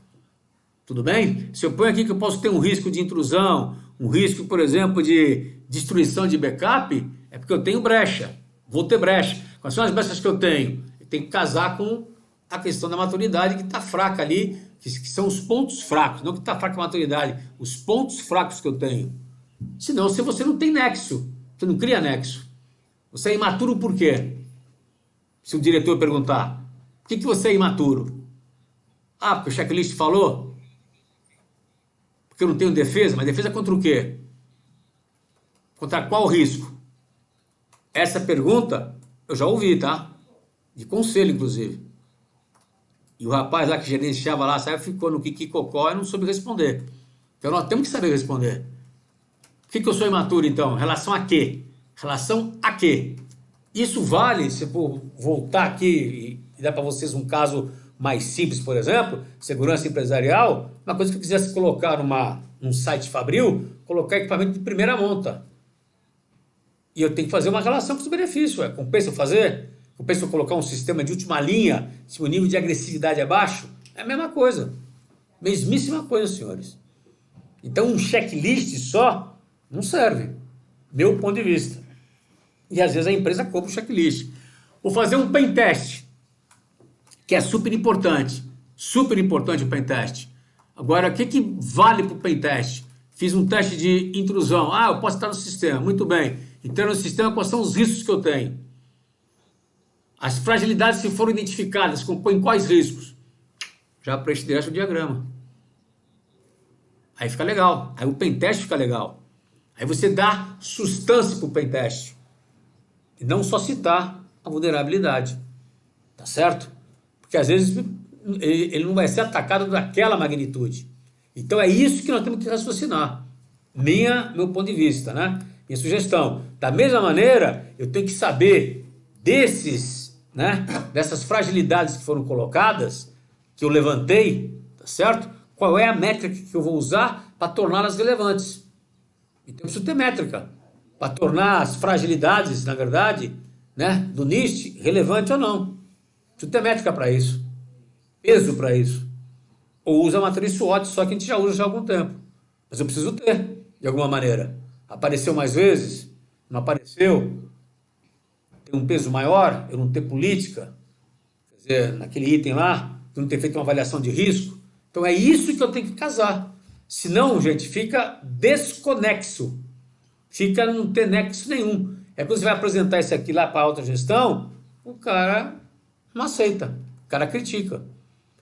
Tudo bem? Se eu ponho aqui que eu posso ter um risco de intrusão, um risco, por exemplo, de destruição de backup, é porque eu tenho brecha. Vou ter brecha. Quais são as brechas que eu tenho? Eu tenho que casar com a questão da maturidade que está fraca ali, que são os pontos fracos, não que está fraca a maturidade, os pontos fracos que eu tenho. Senão, se você não tem nexo, você não cria nexo. Você é imaturo por quê? Se o diretor perguntar, por que você é imaturo? Ah, porque o checklist falou? Porque eu não tenho defesa, mas defesa contra o quê? Contra qual risco? Essa pergunta eu já ouvi, tá? De conselho, inclusive. E o rapaz lá que gerenciava lá, sabe, ficou no kikikocó e não soube responder. Então nós temos que saber responder. Por que eu sou imaturo, então? Em relação a quê? Relação a quê? Isso vale, se eu for voltar aqui e dar para vocês um caso mais simples, por exemplo, segurança empresarial, uma coisa que eu quisesse colocar num site fabril, colocar equipamento de primeira monta. E eu tenho que fazer uma relação com os benefícios. Compensa eu fazer? Compensa eu colocar um sistema de última linha, se o nível de agressividade é baixo? É a mesma coisa. Mesmíssima coisa, senhores. Então, um checklist só não serve, meu ponto de vista. E às vezes a empresa compra o checklist. Vou fazer um pen test, que é super importante o pen test. Agora, o que vale para o pen test? Fiz um teste de intrusão. Ah, eu posso estar no sistema. Muito bem. Entrar no sistema, quais são os riscos que eu tenho? As fragilidades que foram identificadas compõem quais riscos? Já preenche direto o diagrama. Aí fica legal. Aí o pen test fica legal. Aí você dá substância para o pen test. E não só citar a vulnerabilidade. Tá certo? Porque às vezes ele não vai ser atacado daquela magnitude. Então é isso que nós temos que raciocinar. Meu ponto de vista, né? Minha sugestão. Da mesma maneira, eu tenho que saber desses né, dessas fragilidades que foram colocadas, que eu levantei, tá certo? Qual é a métrica que eu vou usar para torná-las relevantes? Então eu preciso ter métrica para tornar as fragilidades, na verdade, né, do NIST relevante ou não. Preciso ter métrica para isso, peso para isso. Ou usa a matriz SWOT, só que a gente já usa já há algum tempo. Mas eu preciso ter, de alguma maneira. Apareceu mais vezes? Não apareceu? Tem um peso maior? Eu não ter política? Quer dizer, naquele item lá, eu não ter feito uma avaliação de risco? Então é isso que eu tenho que casar. Senão, gente, fica desconexo. Fica não ter nexo nenhum. É quando você vai apresentar isso aqui lá para a autogestão, o cara não aceita. O cara critica.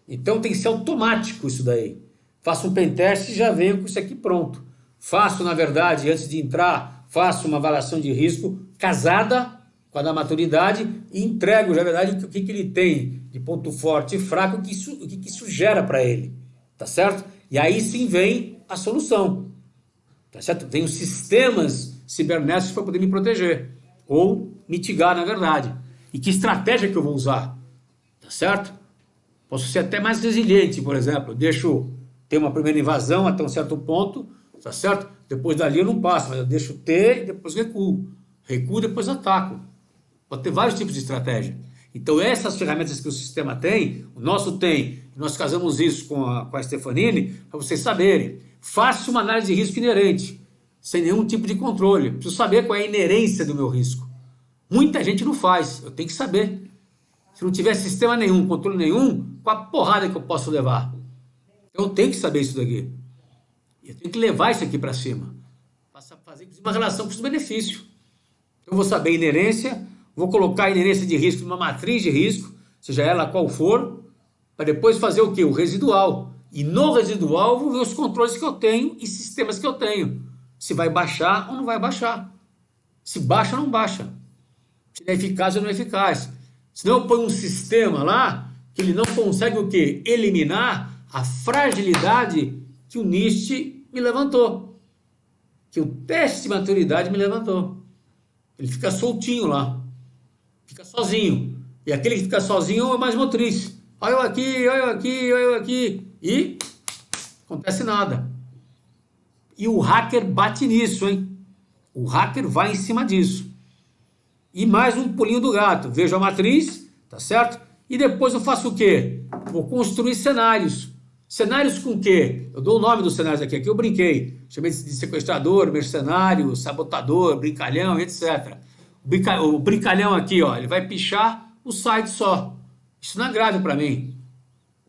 Então tem que ser automático isso daí. Faço um pentest e já venho com isso aqui pronto. Faço, na verdade, antes de entrar, faço uma avaliação de risco casada com a da maturidade e entrego, na verdade, o que ele tem de ponto forte e fraco, o que isso gera para ele. Tá certo? E aí sim vem a solução. Tá certo? Tem os sistemas cibernéticos para poder me proteger. Ou mitigar, na verdade. E que estratégia que eu vou usar? Tá certo? Posso ser até mais resiliente, por exemplo. Deixo ter uma primeira invasão até um certo ponto, tá certo? Depois dali eu não passo, mas eu deixo ter e depois recuo. Recuo e depois ataco. Pode ter vários tipos de estratégia. Então essas ferramentas que o sistema tem, o nosso tem, nós casamos isso com a Stefanini, para vocês saberem. Faça uma análise de risco inerente, sem nenhum tipo de controle. Preciso saber qual é a inerência do meu risco. Muita gente não faz, eu tenho que saber. Se não tiver sistema nenhum, controle nenhum, qual a porrada que eu posso levar? Então eu tenho que saber isso daqui. Eu tenho que levar isso aqui para cima. Fazer uma relação custo-benefício. Eu vou saber a inerência, vou colocar a inerência de risco numa matriz de risco, seja ela qual for, para depois fazer o quê? O residual. E no residual eu vou ver os controles que eu tenho e sistemas que eu tenho. Se vai baixar ou não vai baixar. Se baixa ou não baixa. Se é eficaz ou não é eficaz. Senão eu ponho um sistema lá que ele não consegue o quê? Eliminar a fragilidade que o NIST me levantou. Que o teste de maturidade me levantou. Ele fica soltinho lá. Fica sozinho. E aquele que fica sozinho é mais motriz. Olha eu aqui, olha eu aqui, olha eu aqui. E não acontece nada. E o hacker bate nisso, hein? O hacker vai em cima disso. E mais um pulinho do gato. Vejo a matriz, tá certo? E depois eu faço o quê? Vou construir cenários. Cenários com o quê? Eu dou o nome dos cenários aqui. Aqui eu brinquei. Chamei de sequestrador, mercenário, sabotador, brincalhão, etc. O brincalhão aqui, ó, ele vai pichar o site só. Isso não é grave para mim.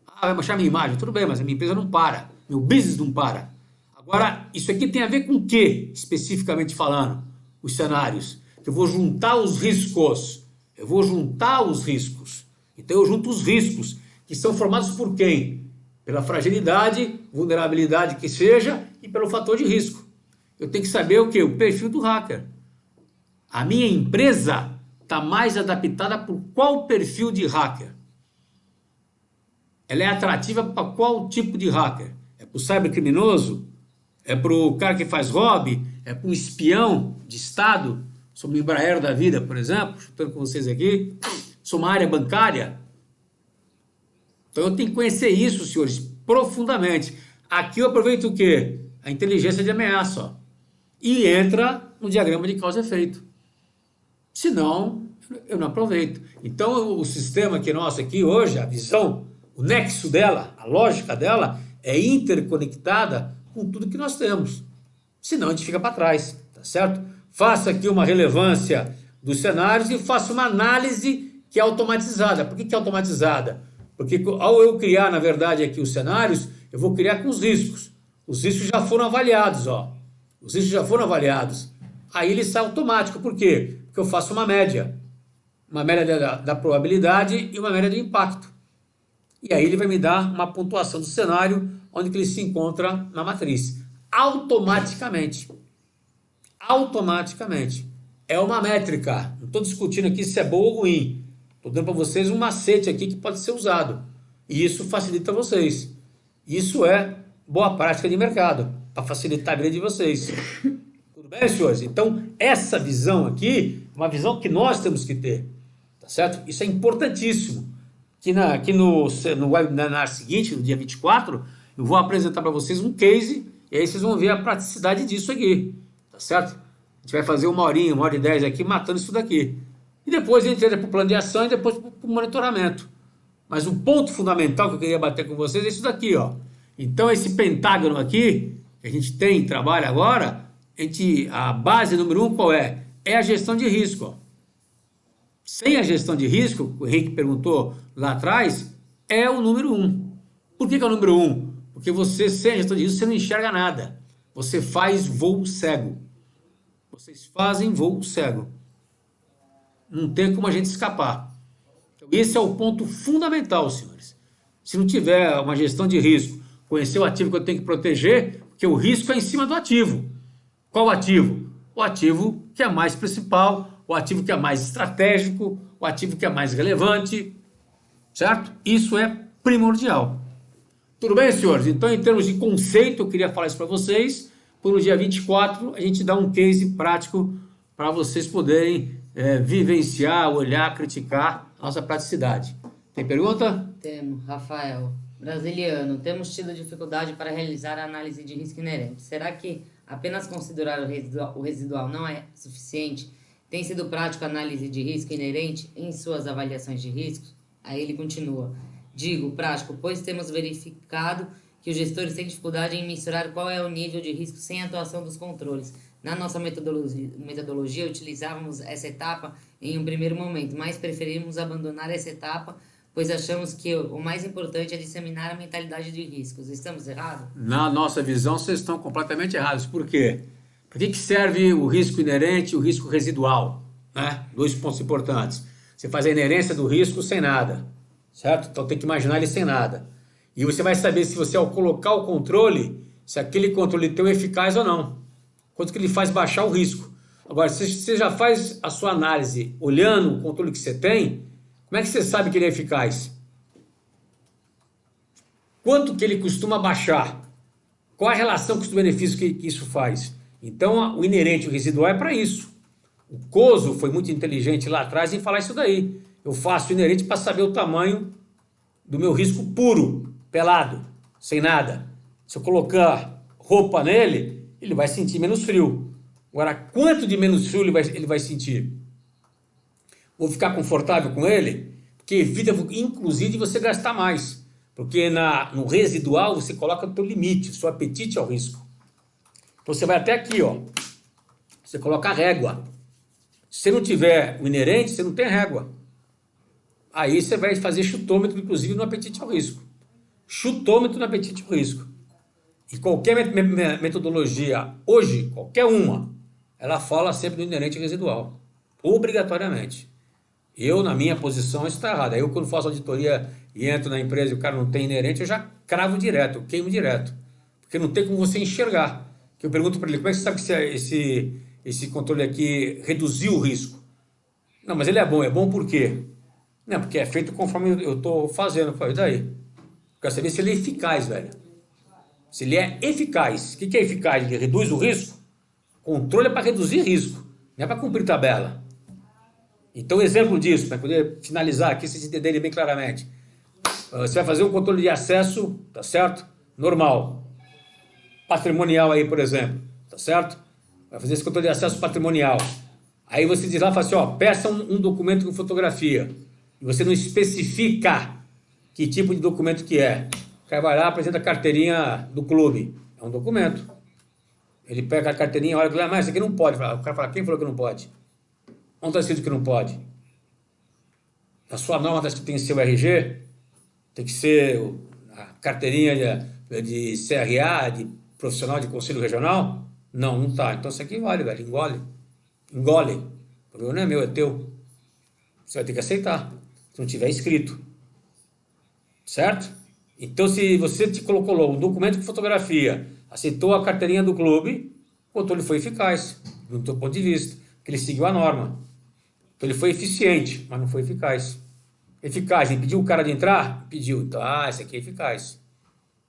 Ah, vai manchar minha imagem. Tudo bem, mas a minha empresa não para. Meu business não para. Agora, isso aqui tem a ver com o quê, especificamente falando? Os cenários. Eu vou juntar os riscos. Eu vou juntar os riscos. Então eu junto os riscos, que são formados por quem? Pela fragilidade, vulnerabilidade que seja, e pelo fator de risco. Eu tenho que saber o quê? O perfil do hacker. A minha empresa está mais adaptada por qual perfil de hacker? Ela é atrativa para qual tipo de hacker? É para o cybercriminoso? É para o cara que faz hobby? É para um espião de Estado? Sobre o Embraer da vida, por exemplo, chutando com vocês aqui, sou uma área bancária. Então eu tenho que conhecer isso, senhores, profundamente. Aqui eu aproveito o quê? A inteligência de ameaça, ó. E entra no diagrama de causa e efeito. Senão, eu não aproveito. Então o sistema que nosso aqui hoje, a visão, o nexo dela, a lógica dela, é interconectada com tudo que nós temos. Senão a gente fica para trás, tá certo? Faça aqui uma relevância dos cenários e faça uma análise que é automatizada. Por que é automatizada? Porque ao eu criar, na verdade, aqui os cenários, eu vou criar com os riscos. Os riscos já foram avaliados, ó. Os riscos já foram avaliados. Aí ele sai automático. Por quê? Porque eu faço uma média. Uma média da probabilidade e uma média do impacto. E aí ele vai me dar uma pontuação do cenário onde que ele se encontra na matriz. Automaticamente. Automaticamente. É uma métrica. Não estou discutindo aqui se é boa ou ruim. Estou dando para vocês um macete aqui que pode ser usado. E isso facilita vocês. Isso é boa prática de mercado. Para facilitar a vida de vocês. Tudo bem, senhores? Então, essa visão aqui é uma visão que nós temos que ter. tá certo? Isso é importantíssimo. Aqui no webinar seguinte, no dia 24, eu vou apresentar para vocês um case, e aí vocês vão ver a praticidade disso aqui, tá certo? A gente vai fazer 1 hora e 10 aqui, matando isso daqui. E depois a gente entra para o plano de ação e depois para o monitoramento. Mas o ponto fundamental que eu queria bater com vocês é isso daqui, ó. Então esse pentágono aqui, que a gente tem, trabalha agora, a base número 1 qual é? É a gestão de risco, ó. Sem a gestão de risco, o Henrique perguntou lá atrás, é o número 1. Por que é o número 1? Porque você, sem a gestão de risco, você não enxerga nada. Você faz voo cego. Vocês fazem voo cego. Não tem como a gente escapar. Então, esse é o ponto fundamental, senhores. Se não tiver uma gestão de risco, conhecer o ativo que eu tenho que proteger, porque o risco é em cima do ativo. Qual ativo? O ativo que é mais principal, o ativo que é mais estratégico, o ativo que é mais relevante, certo? Isso é primordial. Tudo bem, senhores? Então, em termos de conceito, eu queria falar isso para vocês. Por no dia 24, a gente dá um case prático para vocês poderem vivenciar, olhar, criticar a nossa praticidade. Tem pergunta? Temos, Rafael. Brasiliano, temos tido dificuldade para realizar a análise de risco inerente. Será que apenas considerar o residual não é suficiente? Tem sido prático a análise de risco inerente em suas avaliações de riscos? Aí ele continua. Digo prático, pois temos verificado que os gestores têm dificuldade em mensurar qual é o nível de risco sem a atuação dos controles. Na nossa metodologia, utilizávamos essa etapa em um primeiro momento, mas preferimos abandonar essa etapa, pois achamos que o mais importante é disseminar a mentalidade de riscos. Estamos errados? Na nossa visão, vocês estão completamente errados. Por quê? Para que serve o risco inerente e o risco residual? Né? 2 pontos importantes. Você faz a inerência do risco sem nada, certo? Então tem que imaginar ele sem nada. E você vai saber se você, ao colocar o controle, se aquele controle teu é eficaz ou não. Quanto que ele faz baixar o risco. Agora, se você já faz a sua análise olhando o controle que você tem, como é que você sabe que ele é eficaz? Quanto que ele costuma baixar? Qual a relação custo-benefício que isso faz? Então, o inerente e o residual é para isso. O Coso foi muito inteligente lá atrás em falar isso daí. Eu faço o inerente para saber o tamanho do meu risco puro, pelado, sem nada. Se eu colocar roupa nele, ele vai sentir menos frio. Agora, quanto de menos frio ele vai sentir? Vou ficar confortável com ele? Porque evita, inclusive, você gastar mais. Porque no residual você coloca o teu limite, o seu apetite ao risco. Então você vai até aqui, ó. Você coloca a régua. Se você não tiver o inerente, você não tem régua. Aí você vai fazer chutômetro, inclusive, no apetite ao risco. Chutômetro no apetite ao risco. E qualquer metodologia, hoje, qualquer uma, ela fala sempre do inerente residual. Obrigatoriamente. Eu, na minha posição, isso está errado. Aí eu, quando faço auditoria e entro na empresa e o cara não tem inerente, eu já cravo direto, eu queimo direto. Porque não tem como você enxergar. Que eu pergunto para ele, como é que você sabe que esse controle aqui reduziu o risco? Não, mas ele é bom. É bom por quê? Não, porque é feito conforme eu estou fazendo. Eu falei, e daí? Eu quero saber se ele é eficaz, velho. Se ele é eficaz. O que é eficaz? Ele reduz o risco? Controle é para reduzir risco, não é para cumprir tabela. Então, exemplo disso, para poder finalizar aqui, vocês entenderem bem claramente. Você vai fazer um controle de acesso, tá certo? Normal. Patrimonial aí, por exemplo, tá certo? Vai fazer esse controle de acesso patrimonial. Aí você diz lá, fala assim, ó, peça um documento com fotografia. E você não especifica que tipo de documento que é. O cara vai lá, apresenta a carteirinha do clube. É um documento. Ele pega a carteirinha, olha, mas isso aqui não pode. O cara fala, quem falou que não pode? Onde está escrito que não pode? A sua norma está escrito que tem que ser o RG? Tem que ser a carteirinha de CRA, de profissional de conselho regional? Não, não está. Então isso aqui vale, velho. Engole. Engole. O problema não é meu, é teu. Você vai ter que aceitar. Se não tiver escrito. Certo? Então, se você te colocou um documento com fotografia, aceitou a carteirinha do clube, o controle foi eficaz, do teu ponto de vista, porque ele seguiu a norma. Então, ele foi eficiente, mas não foi eficaz. Eficaz, impediu o cara de entrar? Impediu. Então, esse aqui é eficaz.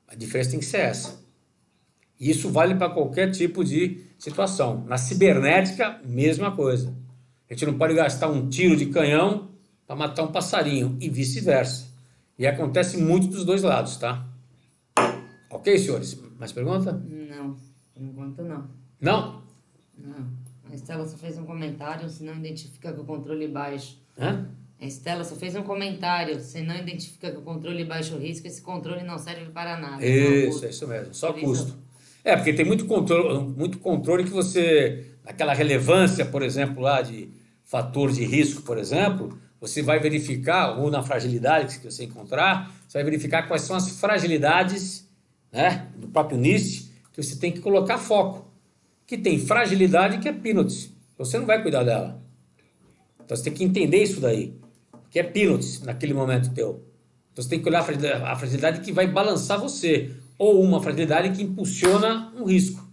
A diferença tem que ser essa. E isso vale para qualquer tipo de situação. Na cibernética, mesma coisa. A gente não pode gastar um tiro de canhão para matar um passarinho e vice-versa. E acontece muito dos dois lados, tá? Ok, senhores? Mais pergunta? Não, por enquanto não. Não? Não. A Estela só fez um comentário, se não identifica com o controle baixo. Hã? A Estela só fez um comentário, se não identifica com o controle baixo risco, esse controle não serve para nada. Só Isso, custo. é isso mesmo. Só Por isso- custo. É, porque tem muito controle que você, naquela relevância, por exemplo, lá de fator de risco, por exemplo, você vai verificar, ou na fragilidade que você encontrar, você vai verificar quais são as fragilidades, né, do próprio NIST, que você tem que colocar foco. Que tem fragilidade que é peanuts. Você não vai cuidar dela. Então você tem que entender isso daí. Que é peanuts naquele momento teu. Então você tem que olhar a fragilidade que vai balançar você. Ou uma fragilidade que impulsiona um risco.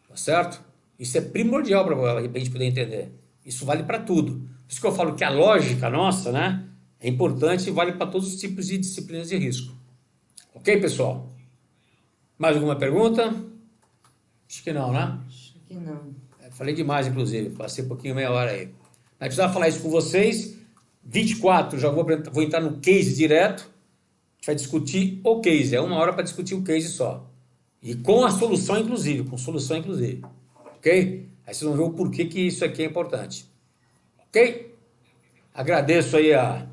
Tá certo? Isso é primordial para a gente poder entender. Isso vale para tudo. Por isso que eu falo que a lógica nossa, né, é importante e vale para todos os tipos de disciplinas de risco. Ok, pessoal? Mais alguma pergunta? Acho que não, né? Acho que não. Falei demais, inclusive. Passei um pouquinho, meia hora aí. Mas precisava falar isso com vocês. 24, já vou entrar no case direto. A gente vai discutir o case. É 1 hora para discutir o case só. E com a solução, inclusive. Com solução, inclusive. Ok? Aí vocês vão ver o porquê que isso aqui é importante. Ok? Agradeço aí a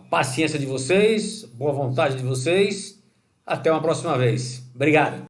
paciência de vocês, boa vontade de vocês. Até uma próxima vez. Obrigado.